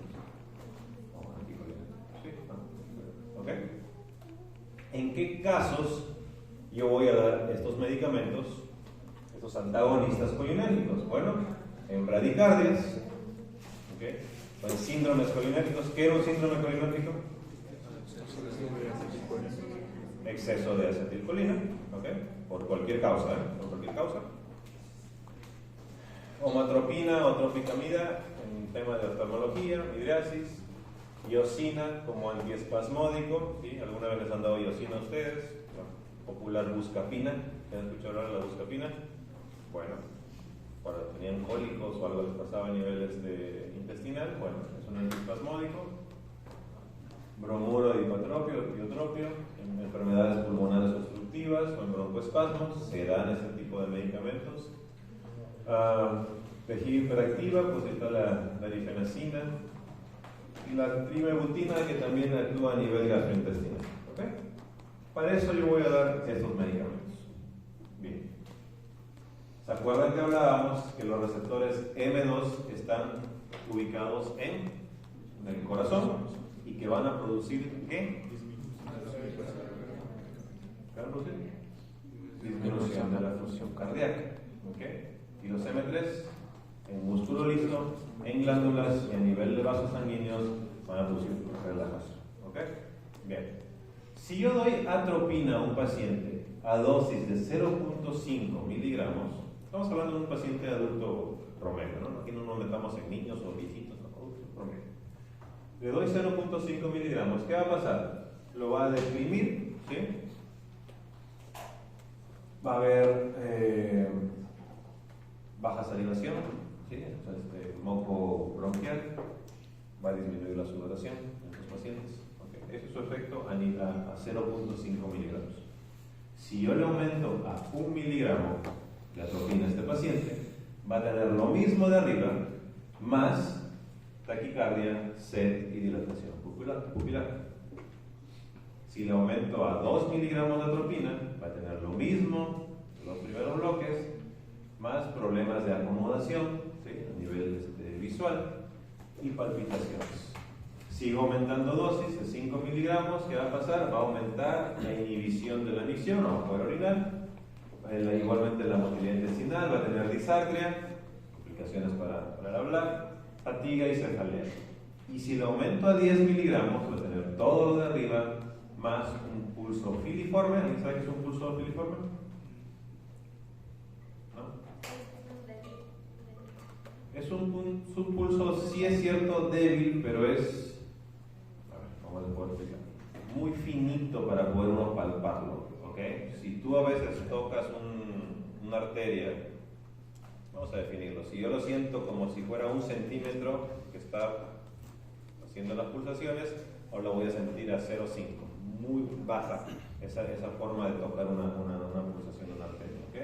¿Sí? ¿Ok? ¿En qué casos yo voy a dar estos medicamentos, estos antagonistas colinérgicos? Bueno, en bradicardias, ¿okay? O en síndromes colinérgicos. ¿Qué era un síndrome colinérgico? Exceso de acetilcolina, ¿okay? Por cualquier causa, por cualquier causa. Homatropina o tropicamida en tema de oftalmología, midriasis. Iosina como antiespasmódico, ¿sí? ¿Alguna vez les han dado iosina a ustedes? Popular buscapina, ¿se han escuchado hablar de la buscapina? Bueno, cuando tenían cólicos o algo les pasaba a niveles intestinal, bueno, es un antiespasmódico. Bromuro de hipertropio, en enfermedades pulmonares obstructivas o en broncoespasmos, se dan este tipo de medicamentos. Tejido hiperactiva, pues está la difenacina, y la trimebutina, que también actúa a nivel gastrointestinal. ¿Ok? Para eso yo voy a dar estos medicamentos. Bien. ¿Se acuerdan que hablábamos que los receptores M2 están ubicados en el corazón y que van a producir ¿qué? ¿Qué van a producir? Disminución de la función cardíaca. ¿Ok? Y los M3 en músculo liso, en glándulas y a nivel de vasos sanguíneos van a producir relajación. ¿Ok? Bien. Si yo doy atropina a un paciente a dosis de 0.5 miligramos, estamos hablando de un paciente adulto promedio, ¿no? Aquí no nos metamos en niños o viejitos, no, adultos promedio. Le doy 0.5 miligramos, ¿qué va a pasar? Lo va a deprimir, ¿sí? Va a haber baja salivación, ¿sí? Moco bronquial, va a disminuir la sudoración en los pacientes. Okay. Ese es su efecto a 0.5 miligramos. Si yo le aumento a 1 miligramo de atropina a este paciente, va a tener lo mismo de arriba, más taquicardia, sed y dilatación pupilar. Si le aumento a 2 miligramos de atropina, va a tener lo mismo los primeros bloques, más problemas de acomodación, ¿sí? A nivel visual y palpitaciones. Sigo aumentando dosis de 5 miligramos, ¿qué va a pasar? Va a aumentar la inhibición de la micción, no va a poder orinar, igualmente la motilidad intestinal, va a tener disartria, complicaciones para el hablar, fatiga y cefalea. Y si lo aumento a 10 miligramos, va a tener todo lo de arriba, más un pulso filiforme. ¿Alguien sabe qué es un pulso filiforme? Es un pulso, sí es cierto, débil, pero es, a ver, ¿cómo les puedo explicar? Muy finito para poder uno palparlo, ¿ok? Si tú a veces tocas una arteria, vamos a definirlo, si yo lo siento como si fuera 1 centímetro que está haciendo las pulsaciones, o lo voy a sentir a 0,5, muy baja esa forma de tocar una pulsación de una arteria, ¿ok?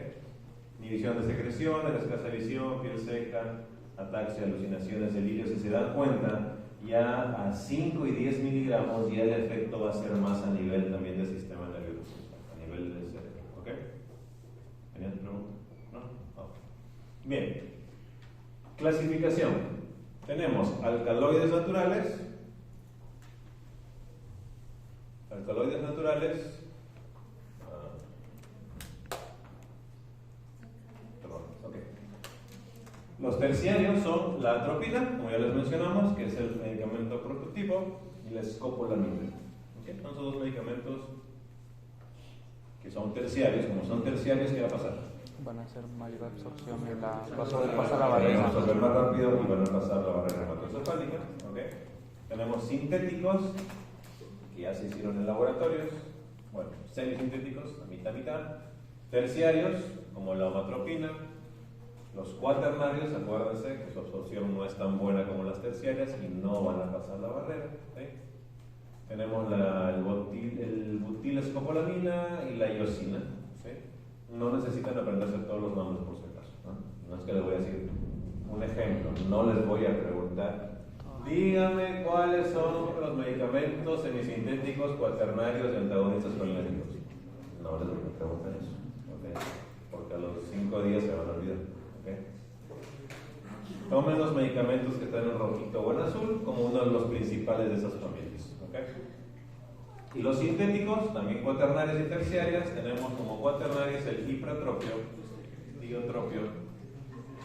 Inhibición de secreciones, escasa visión, piel seca, ataxia, alucinaciones, delirios. Si se dan cuenta, ya a 5 y 10 miligramos ya el efecto va a ser más a nivel también del sistema nervioso, a nivel del cerebro. ¿Ok? ¿Tenían pregunta? ¿No? Okay. Bien. Clasificación. Tenemos alcaloides naturales. Los terciarios son la atropina, como ya les mencionamos, que es el medicamento prototipo, y la escopolamina. ¿Okay? Son esos dos medicamentos que son terciarios. Como son terciarios, ¿qué va a pasar? Van a hacer mayor absorción y va a poder pasar la barrera. Van a absorber más rápido y van a pasar la barrera hematoencefálica. ¿Okay? Tenemos sintéticos, que ya se hicieron en laboratorios. Bueno, semisintéticos, a mitad. Terciarios, como la omatropina. Los cuaternarios, acuérdense que su absorción no es tan buena como las terciarias y no van a pasar la barrera. ¿Sí? Tenemos el butilescopolamina y la iosina. ¿Sí? No necesitan aprenderse todos los nombres por si acaso. No es que les voy a decir un ejemplo, no les voy a preguntar. Dígame cuáles son los medicamentos semisintéticos, cuaternarios y antagonistas colinérgicos. No les voy a preguntar eso. ¿Okay? Porque a los 5 días se van a olvidar. ¿Okay? Tomen los medicamentos que están en rojito o en azul como uno de los principales de esas familias. ¿Okay? Y los sintéticos, también cuaternarias y terciarias, tenemos como cuaternarias el hipratropio, diotropio,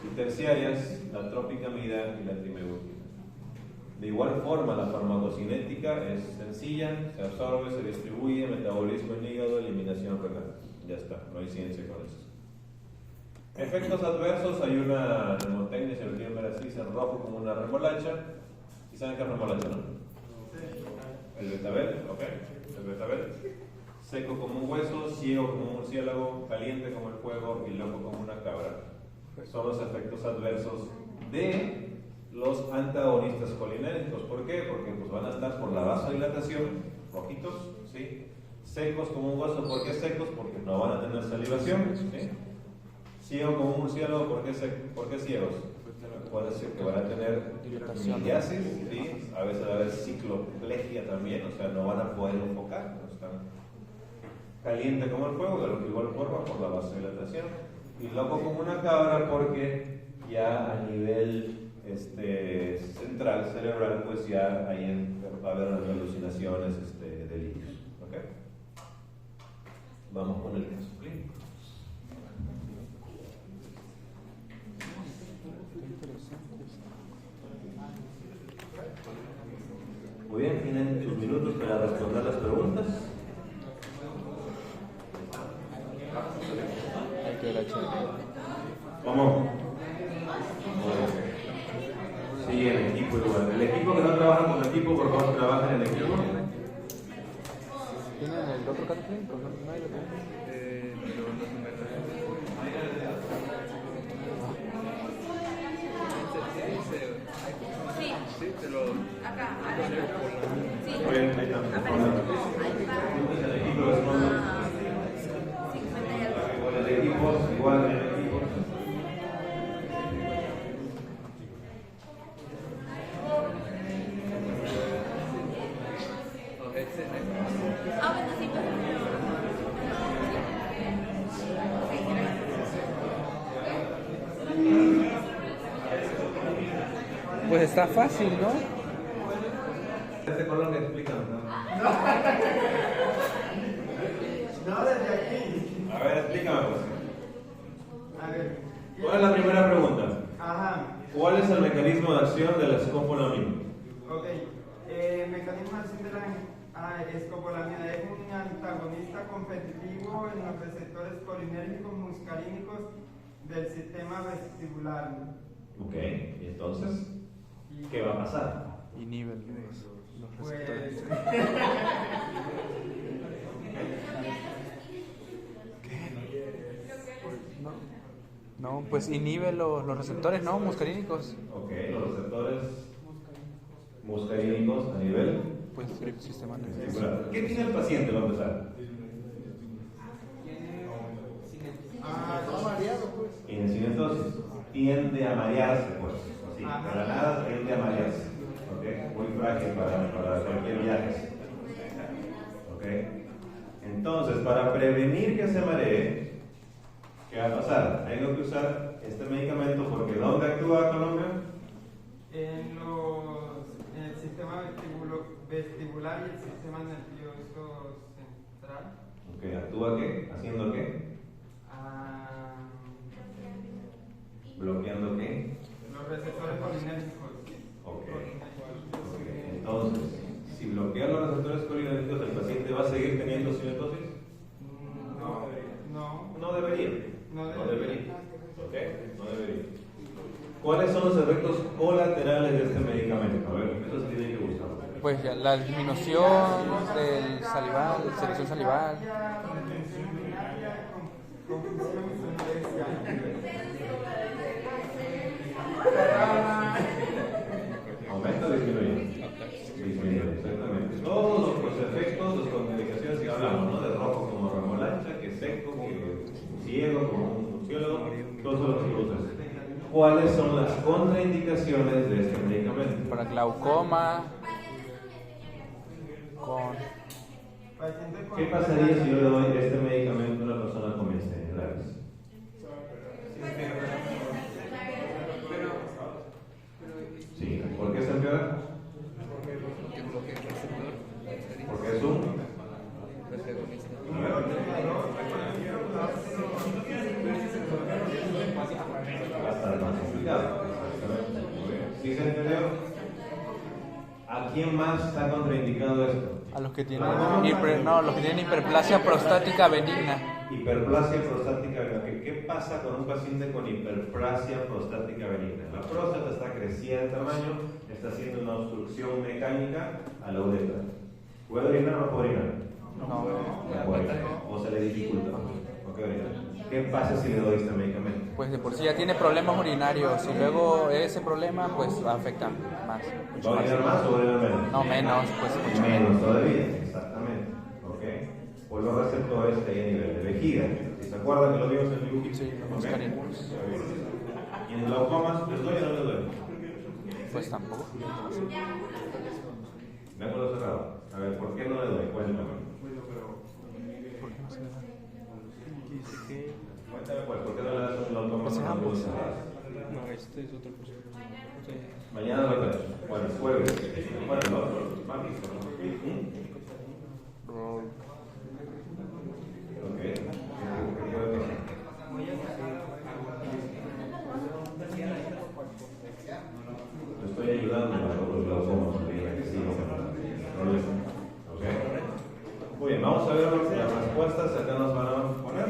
y terciarias la tropicamida y la trimebutina. De igual forma, la farmacocinética es sencilla, se absorbe, se distribuye, metabolismo en hígado, eliminación renal. Ya está, no hay ciencia con eso. Efectos adversos, hay una mnemotecnia, si lo quieren ver así, en rojo como una remolacha. ¿Y saben qué es remolacha, no? El betabel, ¿ok? El betabel. Seco como un hueso, ciego como un murciélago, caliente como el fuego y loco como una cabra. Son los efectos adversos de los antagonistas colinérgicos. ¿Por qué? Porque pues, van a estar por la vasodilatación, rojitos, ¿sí? Secos como un hueso. ¿Por qué secos? Porque no van a tener salivación, ¿sí? Ciego como un murciélago, ¿por qué ciegos? Puede ser que van a tener Dilatación. mitiasis, ¿sí? A veces va a haber cicloplegia también, o sea, no van a poder enfocar, no están caliente como el fuego, de lo que igual forma por la vasodilatación, y loco como una cabra porque ya a nivel central, cerebral, pues ya ahí va a haber unas alucinaciones, delirios. ¿Okay? Vamos con el caso clínico. Muy bien, tienen sus minutos para responder las preguntas. ¿Cómo? Sí, en equipo igual. El equipo que no trabaja con equipo, por favor, trabajen en equipo. ¿Tienen el otro caso clínico? ¿No hay otro? Sí, acá, sí. Muy bien, ahí está. El equipo responde. 50 y algo. El equipo, igual en el equipo. Bueno, sí, pues. Pues está fácil, ¿no? Este color que explican, ¿no? No, desde aquí. A ver, explícame, pues. A ver. ¿Cuál es la primera pregunta? Ajá. ¿Cuál es el mecanismo de acción de la escopolamina? Ok. Mecanismo de acción de la escopolamina es un antagonista competitivo en los receptores colinérgicos muscarínicos del sistema vestibular. Ok, ¿y entonces? ¿Qué va a pasar? Inhibe los Pues. receptores. No, pues inhibe los receptores, ¿no? Muscarínicos. Ok, los receptores muscarínicos a nivel Pues sistema nervioso. vestibular. ¿Qué tiene el paciente? Va a empezar. Está mareado, pues. En cinetosis. Tiende a marearse, pues. Así, para nada tiende a marearse. Ok, muy frágil para cualquier viaje. Ok, entonces, para prevenir que se maree, ¿qué va a pasar? Tengo que usar este medicamento porque ¿dónde actúa Colombia? En el sistema vestibular y el sistema nervioso central. Ok, ¿actúa qué? ¿Haciendo qué? ¿Bloqueando qué? Los receptores colinérgicos. Ok. Entonces, si bloquea los receptores colinérgicos, ¿el paciente va a seguir teniendo cinetosis? No debería. No debería. ¿Ok? No debería. ¿Cuáles son los efectos colaterales de este medicamento? A ver, eso se tiene que buscar. Pues ya, la disminución del salival, secreción salival. ¿Aumenta o disminuye? Disminuye, exactamente. Todos los efectos, las contraindicaciones que hablamos, ¿no? De rojo como remolacha, que seco, que ciego como un murciélago, todos son los que produces. ¿Cuáles son las contraindicaciones de este medicamento? Para glaucoma, con... ¿Qué pasaría si yo le doy este medicamento a una persona con miastenia gravis? Sí, ¿por qué se empeora? Porque es un... Va a estar más complicado. ¿Sí se entendió? ¿A quién más está contraindicado esto? A los que tienen, los que tienen hiperplasia prostática benigna. Hiperplasia prostática benigna. ¿Qué pasa con un paciente con hiperplasia prostática benigna? La próstata está creciendo en tamaño, está haciendo una obstrucción mecánica a la uretra. ¿Puede orinar o no puede orinar? No. No puede orinar. O se le dificulta. ¿Por qué orinar? ¿Qué pasa si le doy este medicamento? Pues de por sí ya tiene problemas urinarios y luego ese problema pues afecta más. ¿Va a orinar más o va a orinar menos? No, menos, pues mucho Menos todavía, exactamente. ¿Ok? Pues los receptores ahí a nivel de vejiga. ¿Se acuerdan que lo vimos en el dibujito? Sí, los ¿Ok? muscarínicos. Muy bien. ¿Y en glaucomas les duele o no les duele? Pues tampoco. Déjalo cerrado. A ver, ¿por qué no le duele? Cuéntame. Cuéntame pues, ¿por qué no le das un glaucoma con las luces cerradas? No, este es otra cosa. Sí. Mañana lo tenemos. Bueno, jueves. Bueno, el otro, martes. Ok. ¿Qué puede pasar? Te estoy ayudando a los glaucomas. Ok. Muy bien, vamos a ver las respuestas. Acá nos van a poner.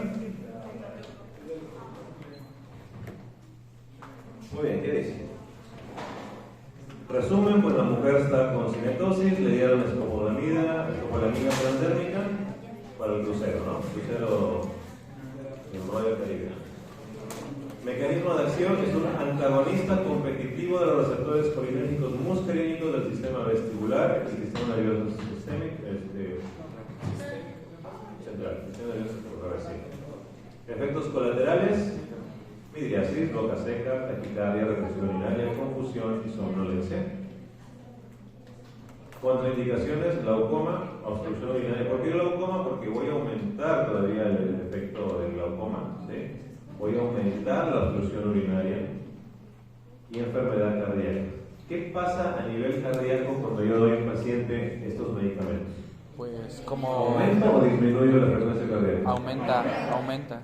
Muy bien, ¿qué dice? Resumen, pues la mujer está con cinetosis, le dieron escopolamina transdérmica para el crucero, ¿no? Crucero del Royal Caribbean. Mecanismo de acción es un antagonista competitivo de los receptores colinérgicos muscarínicos del sistema vestibular y sistema nervioso sistémico central. Sistema nervioso central. Efectos colaterales: midriasis, boca seca, taquicardia, retención urinaria, confusión y somnolencia. Contraindicaciones: glaucoma, obstrucción urinaria. ¿Por qué glaucoma? Porque voy a aumentar todavía el efecto del glaucoma, ¿sí? Voy a aumentar la obstrucción urinaria y enfermedad cardíaca. ¿Qué pasa a nivel cardíaco cuando yo doy a un paciente estos medicamentos? Pues como... ¿Aumenta o disminuye la frecuencia cardíaca? Aumenta.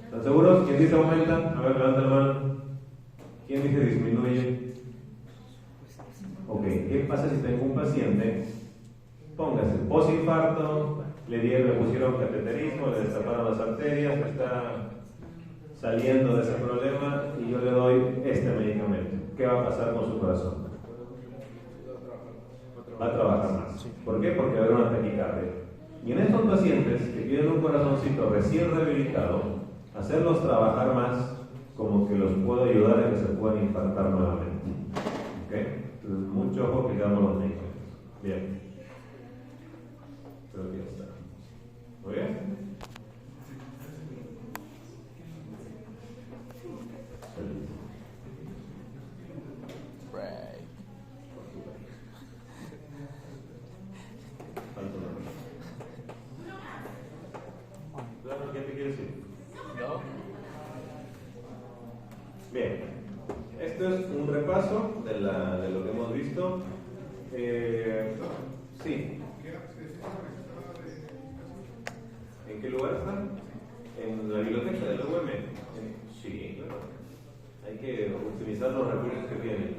¿Están seguros? ¿Quién dice aumenta? A ver, levanta la mano. ¿Quién dice disminuye? Ok, ¿qué pasa si tengo un paciente? Póngase posinfarto, le pusieron cateterismo, le destaparon las arterias, está saliendo de ese problema y yo le doy este medicamento. ¿Qué va a pasar con su corazón? Va a trabajar más. ¿Por qué? Porque va a haber una taquicardia. Y en estos pacientes que tienen un corazoncito recién rehabilitado, hacerlos trabajar más como que los puedo ayudar a que se puedan infartar nuevamente. ¿Ok? Entonces, mucho ojo que damos los medicamentos. Bien. Creo que ya está. ¿Muy bien? Claro, ¿qué te quiere decir? No. Bien, esto es un repaso de lo que hemos visto. Sí. ¿En qué lugar están? ¿En la biblioteca de la UM? Sí, claro. Hay que optimizar los recursos que tienen.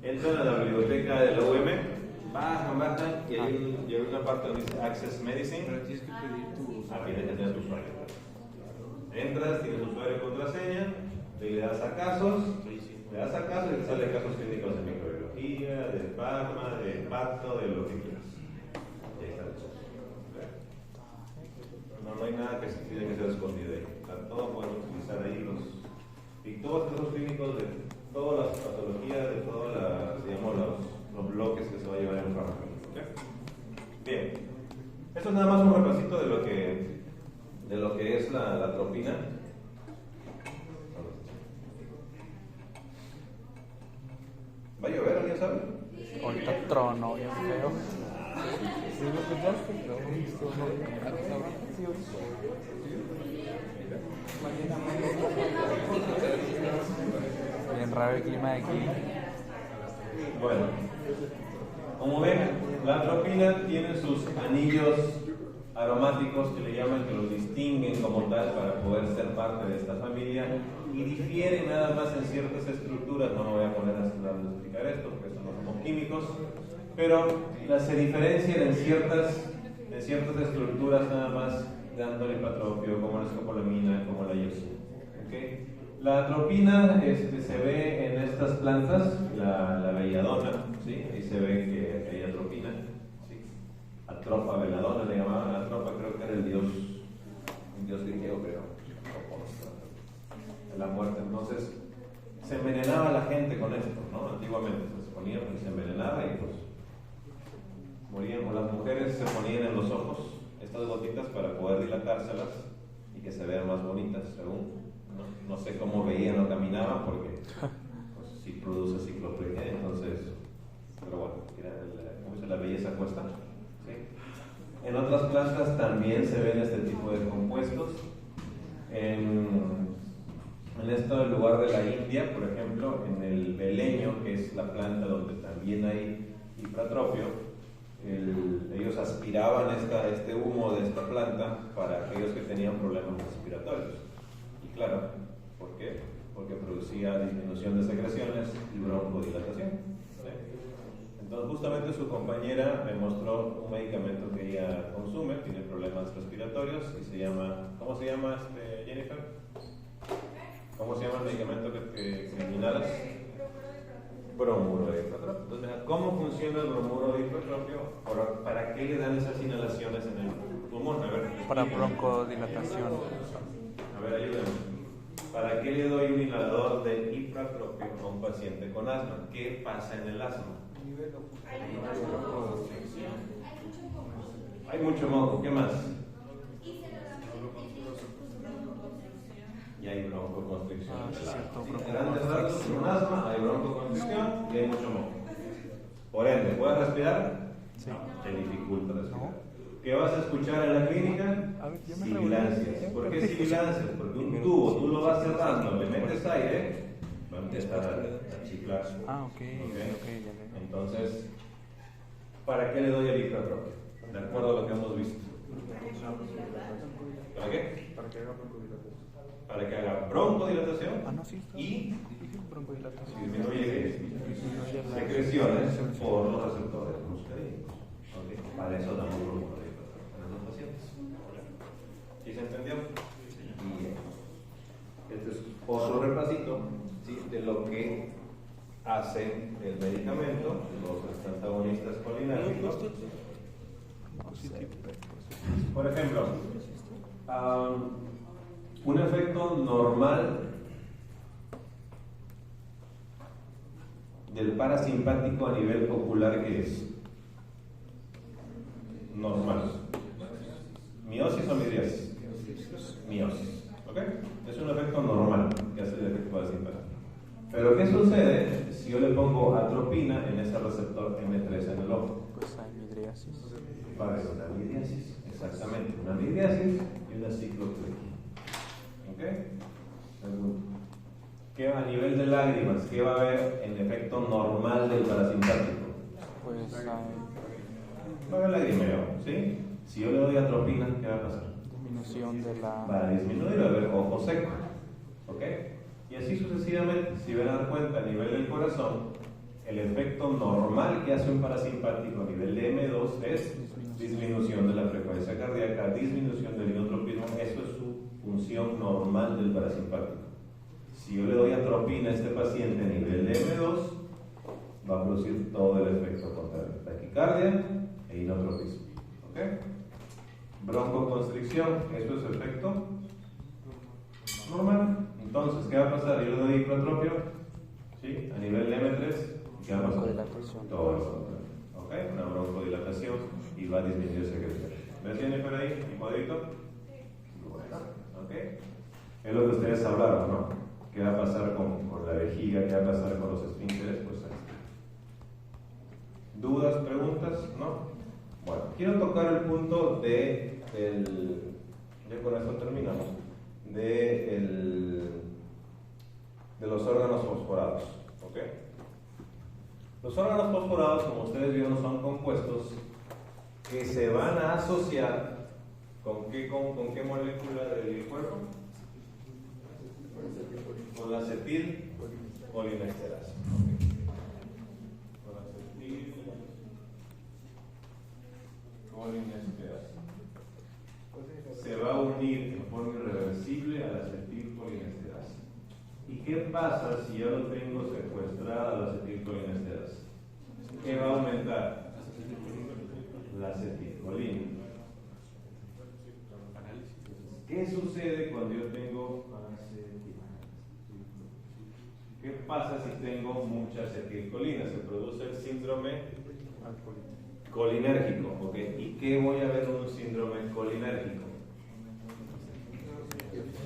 Entran a la biblioteca de la UM, bajan y hay una parte donde dice Access Medicine. Pero tienes que pedir tu... Tienes que tener tu usuario. Entras, tienes usuario y contraseña, le das a casos, y te sale casos clínicos de microbiología, de farma, de impacto, de lo que quieras. Y ahí está el caso. No hay nada que se tiene que ser escondido ahí. Todo podemos utilizar ahí y todos los casos clínicos de todas las patologías, de todos los bloques que se va a llevar en el fármaco. ¿Okay? Bien. Esto es nada más un repasito de lo que es la atropina. ¿Va a llover? ¿Alguien sabe? Ahorita trono, bien feo. ¿Sí lo escuchaste? Bien raro el clima de aquí. Bueno, como ven, la atropina tiene sus anillos aromáticos que le llaman, que los distinguen como tal para poder ser parte de esta familia y difieren nada más en ciertas estructuras. No me voy a poner a explicar esto porque eso no somos químicos, pero se diferencian en ciertas estructuras nada más, dando el hipatropio, como la escopolamina, como la ioxina. ¿Okay? La atropina se ve en estas plantas, la belladona, ¿sí? Ahí se ve que hay atropina, ¿sí? Atropa veladona le llamaban. Atropa creo que era un dios griego, pero de la muerte. Entonces se envenenaba la gente con esto, ¿no? Antiguamente se ponía y se envenenaba y pues morían. O las mujeres se ponían en los ojos estas gotitas para poder dilatárselas y que se vean más bonitas según. no sé cómo veían o caminaban porque pues, sí produce cicloplegia, entonces, pero bueno, mira, ¿cómo dice? La belleza cuesta. ¿Sí? En otras plantas también se ven este tipo de compuestos. En este lugar de la India, por ejemplo, en el beleño, que es la planta donde también hay hipratropio, ellos aspiraban este humo de esta planta para aquellos que tenían problemas respiratorios. Y claro, ¿por qué? Porque producía disminución de secreciones y broncodilatación. ¿Sí? Entonces, justamente su compañera me mostró un medicamento que ella consume, tiene problemas respiratorios y se llama, ¿cómo se llama Jennifer? ¿Cómo se llama el medicamento que inhalas? Bromuro de hipratropio. Entonces, mira, ¿cómo funciona el bromuro de hipratropio? ¿Para qué le dan esas inhalaciones en el pulmón? A ver, Para broncodilatación. a ver, ayúdame. ¿Para qué le doy un inhalador de hipratropio a un paciente con asma? ¿Qué pasa en el asma? Hay mucho moco. ¿Qué más? Y hay broncoconstricción. En grandes rasgos, con asma hay broncoconstricción y hay mucho moco. Por ende, ¿puedes respirar? Sí. Te dificulta respirar. ¿Qué vas a escuchar en la clínica? Sibilancias. ¿Por qué sibilancias? Porque un tubo, tú lo vas cerrando, le metes aire, va a empezar a chiflar. Ok, ya. Entonces, ¿para qué le doy el hipratropio? De acuerdo a lo que hemos visto. ¿Para qué? Para que haga broncodilatación y disminuye secreciones por los receptores muscarínicos. ¿Okay? Para eso damos bromuro de hipratropio en los pacientes. ¿Sí se entendió? Bien. Este es otro repasito, ¿sí?, de lo que hace el medicamento, los antagonistas colinérgicos. Por ejemplo, un efecto normal del parasimpático a nivel ocular, ¿qué es? Normal. ¿Miosis o midriasis? Miosis. ¿Ok? Es un efecto normal que hace el efecto parasimpático. Pero ¿qué sucede si yo le pongo atropina en ese receptor M3 en el ojo? Pues hay midriasis. Va a haber una midriasis, exactamente, una midriasis y una cicloplegia. ¿Ok? ¿Qué a nivel de lágrimas? ¿Qué va a haber en efecto normal del parasimpático? Pues hay Va a haber lagrimeo, ¿sí? Si yo le doy atropina, ¿qué va a pasar? disminución de la... Va a disminuir, va a haber ojo seco. ¿Ok? Y así sucesivamente. Si van a dar cuenta a nivel del corazón, el efecto normal que hace un parasimpático a nivel de M2 es disminución de la frecuencia cardíaca, disminución del inotropismo. Eso es su función normal del parasimpático. Si yo le doy atropina a este paciente a nivel de M2, va a producir todo el efecto contrario: taquicardia e inotropismo. ¿Ok? Broncoconstricción, eso es efecto normal. Entonces, ¿qué va a pasar? Yo le doy hipratropio, ¿sí?, a nivel de M3, ¿qué va a pasar? Broncodilatación. Todo lo contrario. ¿Ok? Una broncodilatación y va a disminuir secreción. ¿Ves, Jennifer, ahí, mi cuadrito? Bueno, ¿ok? Es lo que ustedes hablaron, ¿no? ¿Qué va a pasar con la vejiga? ¿Qué va a pasar con los esfínteres? Pues ahí está. ¿Dudas, preguntas? ¿No? Bueno, quiero tocar el punto ya con esto terminamos, de los órganos fosforados. ¿Ok? Los órganos fosforados, como ustedes vieron, son compuestos que se van a asociar ¿con qué molécula del cuerpo? Con la acetilcolinesterasa. Con la acetilcolinesterasa. Se va a unir en forma irreversible a la acetilcolinesterasa. ¿Y qué pasa si yo lo tengo secuestrada la acetilcolinesterasa? ¿Qué va a aumentar? La acetilcolina. ¿Qué sucede cuando yo tengo acetilcolina? ¿Qué pasa si tengo mucha acetilcolina? Se produce el síndrome colinérgico. ¿Ok? ¿Y qué voy a ver en un síndrome colinérgico?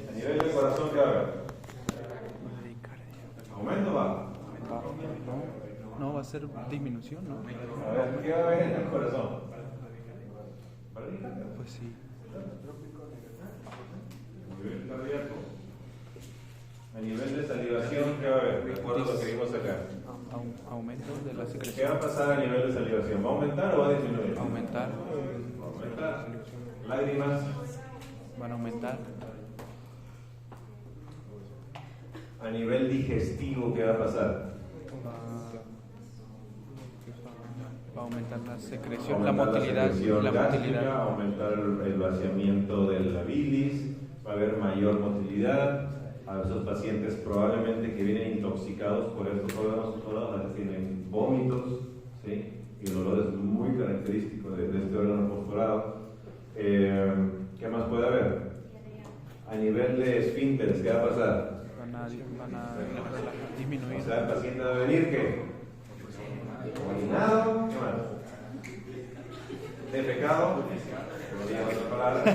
A nivel del corazón, ¿qué va a haber? ¿Aumento o bajo? No, va a ser disminución, ¿no? A ver, ¿qué va a haber en el corazón? Pues sí. Nivel cardíaco. A nivel de salivación, ¿qué va a haber? De acuerdo a lo que vimos acá. Aumento de la ¿Qué secreción. va a pasar a nivel de salivación? ¿Va a aumentar o va a disminuir? Aumentar. Va a aumentar. Lágrimas. Van a aumentar. A nivel digestivo, ¿qué va a pasar? Va a aumentar la secreción, la Aumentar motilidad. secreción La gástrica, motilidad. aumentar el vaciamiento de la bilis, va a haber mayor motilidad. A esos pacientes probablemente que vienen intoxicados por estos órganos fosforados, a veces tienen vómitos, ¿sí? Y el olor es muy característico de este órgano fosforado. ¿Qué más puede haber? A nivel de esfínteres, ¿qué va a pasar? Van a disminuir. O sea, el paciente va a venir que orinado, ¿qué más? Defecado, no digo otra palabra, ¿ok?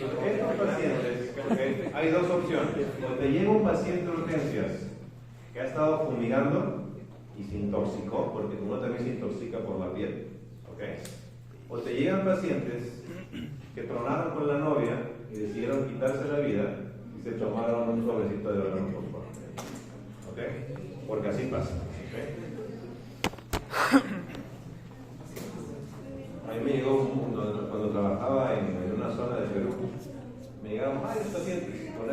Estos pacientes, ¿okay? Hay dos opciones. O te llega un paciente de urgencias que ha estado fumigando y se intoxicó, porque uno también se intoxica por la piel, ¿okay? O te llegan pacientes que tronaron con la novia y decidieron quitarse la vida y se tomaron un sobrecito de órgano fosforado, ¿ok? Porque así pasa, ¿ok? A mí me llegó cuando trabajaba en una zona de Perú, me llegaron varios pacientes con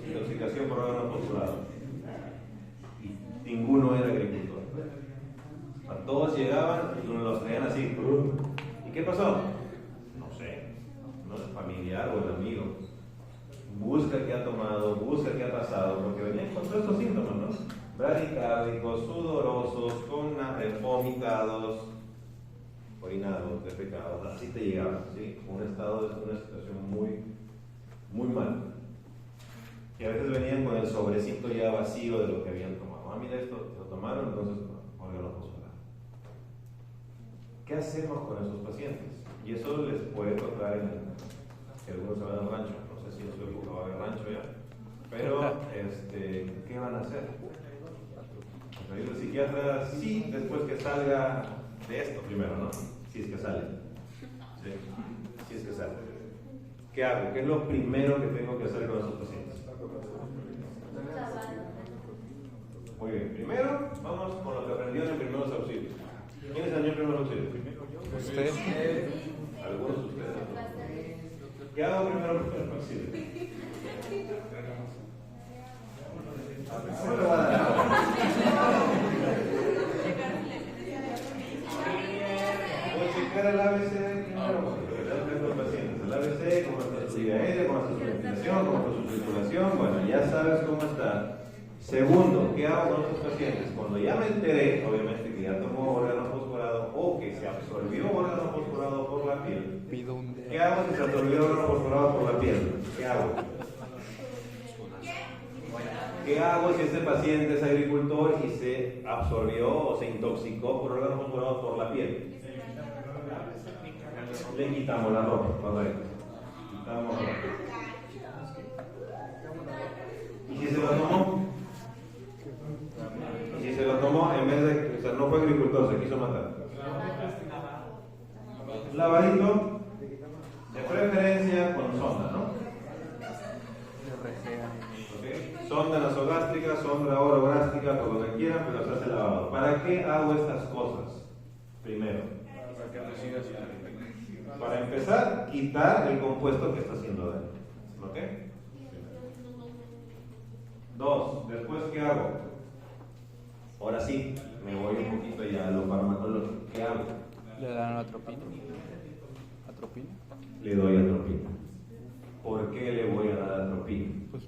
intoxicación por órgano fosforado y ninguno era agricultor. A todos llegaban y los traían así. ¿Y qué pasó? No sé, no es familiar o el amigo. Busca qué ha tomado, busca qué ha pasado, porque venían con todos estos síntomas, ¿no? Bradicárdicos, sudorosos, con vomitados, orinados, defecados, así te llegaban, ¿sí? Un estado de una situación muy mal. Y a veces venían con el sobrecito ya vacío de lo que habían tomado. Ah, mira esto, lo tomaron, entonces órgano fosforado. ¿Qué hacemos con esos pacientes? Y eso les puede tocar que algunos se van al rancho. No sé si en su época va a haber rancho ya. Pero, ¿qué van a hacer? El psiquiatra, sí, después que salga de esto primero, ¿no? Si es que sale. ¿Sí? Si es que sale. ¿Qué hago? ¿Qué es lo primero que tengo que hacer con esos pacientes? Muy bien. Primero, vamos con lo que aprendieron en primeros auxilios. ¿Quién enseñó en primeros auxilios? Usted. Algunos de ustedes. ¿Qué hago primero en primeros auxilios? ¿Cómo le va a dar? Voy a checar el ABC primero, porque le tengo los pacientes. El ABC, cómo está su vida aérea, cómo está su ventilación, cómo está su circulación. Bueno, ya sabes cómo está. Segundo, ¿qué hago con estos pacientes? Cuando ya me enteré, obviamente, que ya tomó órgano fosforado o que se absorbió órgano fosforado por la piel. ¿Qué hago si se absorbió órgano fosforado por la piel? ¿Qué hago? ¿Qué hago si ese paciente es agricultor y se absorbió o se intoxicó por órgano fosforado por la piel? Le quitamos la ropa, correcto. Quitamos la ropa. ¿Y si se lo tomó? ¿Y si se lo tomó en vez de, o sea, no fue agricultor, se quiso matar? Lavadito, de preferencia con sonda, ¿no? ¿Okay? Sonda nasogástrica, sonda orogástrica, por lo que quieran, pero se hace lavado. ¿Para qué hago estas cosas? Primero, para empezar, quitar el compuesto que está haciendo daño. ¿Ok? Dos, después, ¿qué hago? Ahora sí, me voy un poquito ya a lo farmacológico. ¿Qué hago? Le dan atropina. ¿Atropina? Le doy atropina. ¿Por qué le voy a dar atropina? Pues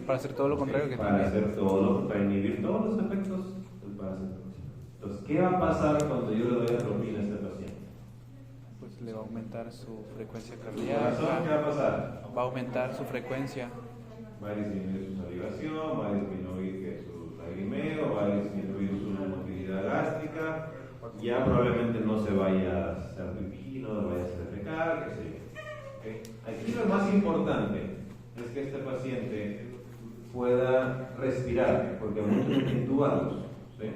para hacer todo lo contrario que para hacer todo, para inhibir todos los efectos del paracetamol. Entonces, ¿qué va a pasar cuando yo le doy atropina a este paciente? Pues le va a aumentar su frecuencia ¿Su cardíaca. corazón qué va a pasar? Va a aumentar su frecuencia. Va a disminuir su salivación, va a disminuir su lagrimeo, va a disminuir su motilidad gástrica, ya probablemente no se vaya a hacer pipí, no vaya a hacer defecar, importante es que este paciente pueda respirar, porque muchos son intubados. ¿Sí?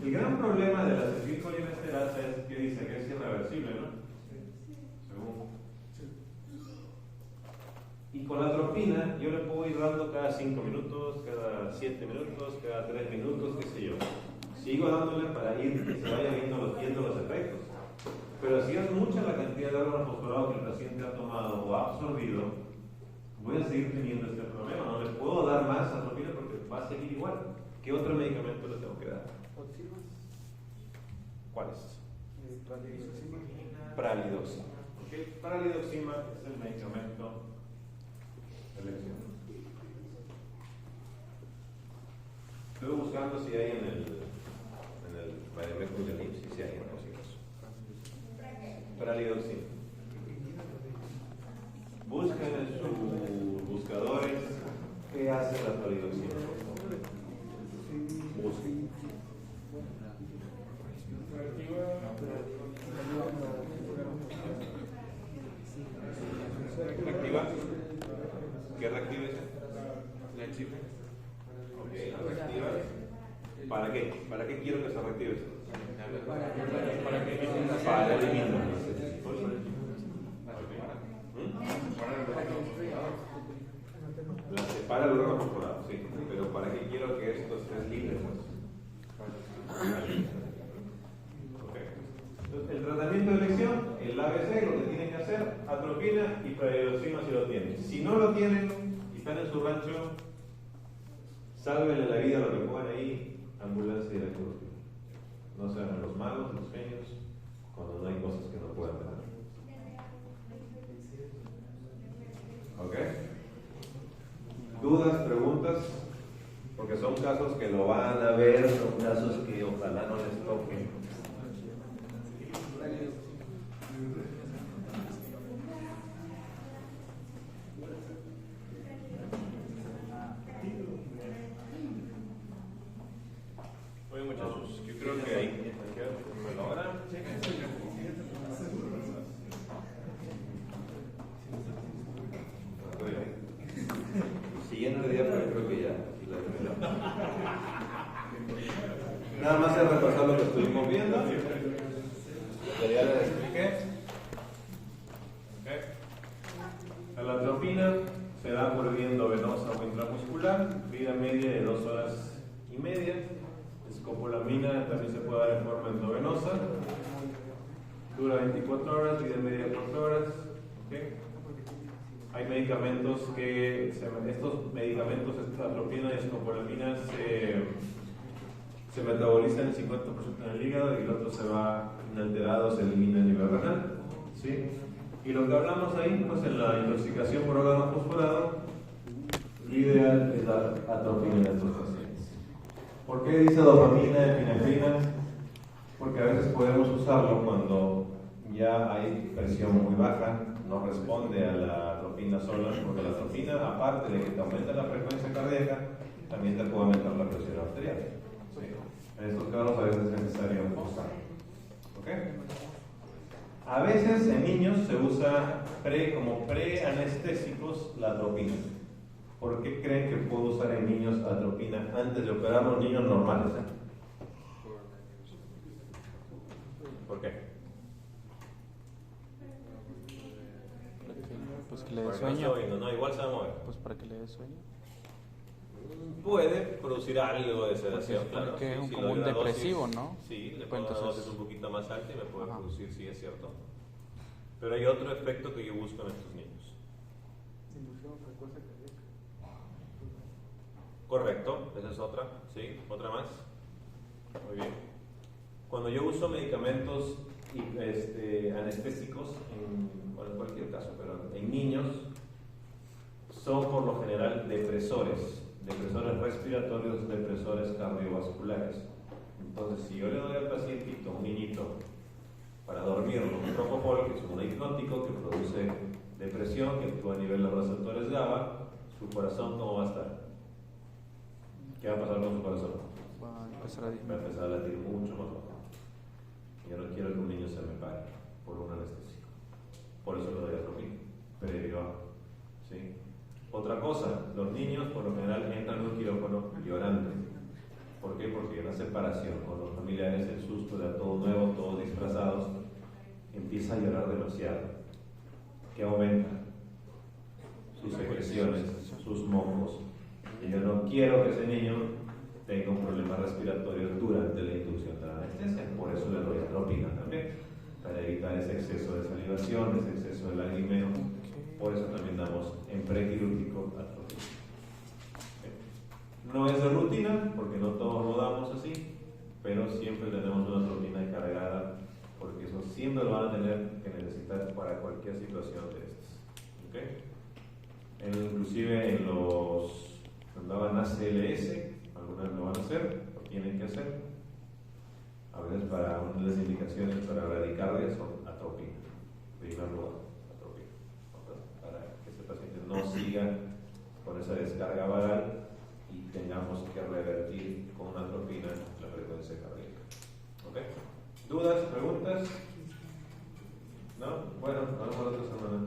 El gran problema de la acetilcolinesterasa es que dice que es irreversible, ¿no? Según. Y con la atropina yo le puedo ir dando cada 5 minutos, cada 7 minutos, cada 3 minutos, qué sé yo. Sigo dándole para ir que se vaya viendo los efectos. Pero si es mucha la cantidad de órgano fosforado que el paciente ha tomado o ha absorbido, voy a seguir teniendo este problema. No le puedo dar más atropina porque va a seguir igual. ¿Qué otro medicamento le tengo que dar? ¿Cuál es? Pralidoxima. ¿Okay? Pralidoxima es el medicamento de elección. Estoy buscando si hay en el Bademecum de Lips, si hay en el Pralidoxima. Busquen en sus buscadores qué hace la pralidoxima. Busquen. ¿Reactiva? ¿Qué reactiva esa? ¿La chip? Ok, la reactiva. ¿Para qué? ¿Para qué quiero que se reactive esto? Para eliminar. La separa el órgano fosforado, sí. Pero ¿para qué quiero que esto esté libre? Entonces, el tratamiento de elección, el ABC, lo que tienen que hacer, atropina y pralidoxima si lo tienen. Si no lo tienen y están en su rancho, sálvenle la vida a lo que pongan ahí, ambulancia y electro. No sean los magos, los genios, cuando no hay cosas que no puedan tener. ¿Ok? ¿Dudas, preguntas? Porque son casos que lo van a ver, son casos que ojalá no les toquen. Oye, muchachos, yo creo que ahí me logran. Siguiendo el día, pero creo que ya. Nada más es repasar lo que estuvimos viendo. Ya les expliqué. Okay. La atropina se da por vía endovenosa o intramuscular, vida media de 2 horas y media. Escopolamina también se puede dar en forma endovenosa, dura 24 horas, vida media 4 horas. Okay. Hay medicamentos que, estos medicamentos, atropina y escopolamina, se metabolizan el 50% en el hígado y el otro se va inalterado, se elimina a nivel renal. ¿Sí? Y lo que hablamos ahí, pues en la intoxicación por órgano fosforado, lo ideal es dar atropina en estos pacientes. ¿Por qué dice dopamina, epinefrina? Porque a veces podemos usarlo cuando ya hay presión muy baja, no responde a la atropina sola, porque la atropina, aparte de que te aumenta la frecuencia cardíaca, también te puede aumentar la presión arterial. ¿Sí? En estos casos a veces es necesario usarlo. ¿Ok? A veces en niños se usa como preanestésicos la atropina. ¿Por qué creen que puedo usar en niños atropina antes de operar a los niños normales? ¿Por qué? Pues que le dé sueño. No, igual se va a mover. Pues para que le dé sueño. Puede producir algo de sedación, claro. Que es sí, como un depresivo, ¿no? Sí, le pues pongo una dosis un poquito más alta y me puede producir, sí, es cierto. Pero hay otro efecto que yo busco en estos niños. Correcto, esa es otra, sí, otra más. Muy bien. Cuando yo uso medicamentos anestésicos, en cualquier caso, pero en niños, son por lo general depresores respiratorios, depresores cardiovasculares. Entonces, si yo le doy al pacientito, un niñito, para dormirlo, un propofol, que es un hipnótico que produce depresión, que actúa a nivel de los receptores GABA, su corazón, ¿cómo va a estar? ¿Qué va a pasar con su corazón? Va a empezar a latir mucho más bajo. Yo no quiero que un niño se me pare por un anestésico. Por eso le doy atropina, previo ¿sí? Otra cosa, los niños por lo general entran en un quirófano llorando. ¿Por qué? Porque la separación con los familiares, el susto de a todo nuevo, todos disfrazados, empieza a llorar demasiado. ¿Qué aumenta? Sus secreciones, sus mocos. Y yo no quiero que ese niño tenga un problema respiratorio durante la inducción de la anestesia. Por eso le doy atrópica también, para evitar ese exceso de salivación, ese exceso de lagrimeo. Por eso también damos en prequirúrgico atrópica. No es de rutina, porque no todos lo damos así, pero siempre tenemos una atropina cargada, porque eso siempre lo van a tener que necesitar para cualquier situación de estas. ¿Okay? Inclusive en los cuando daban ACLS, algunas lo van a hacer, lo tienen que hacer. A veces para una de las indicaciones para bradicardia son atropina, primer lugar, atropina, para que ese paciente no siga con esa descarga vagal y tengamos que revertir con una atropina la frecuencia cardíaca. ¿Ok? ¿Dudas? ¿Preguntas? ¿No? Bueno, vamos a la otra semana.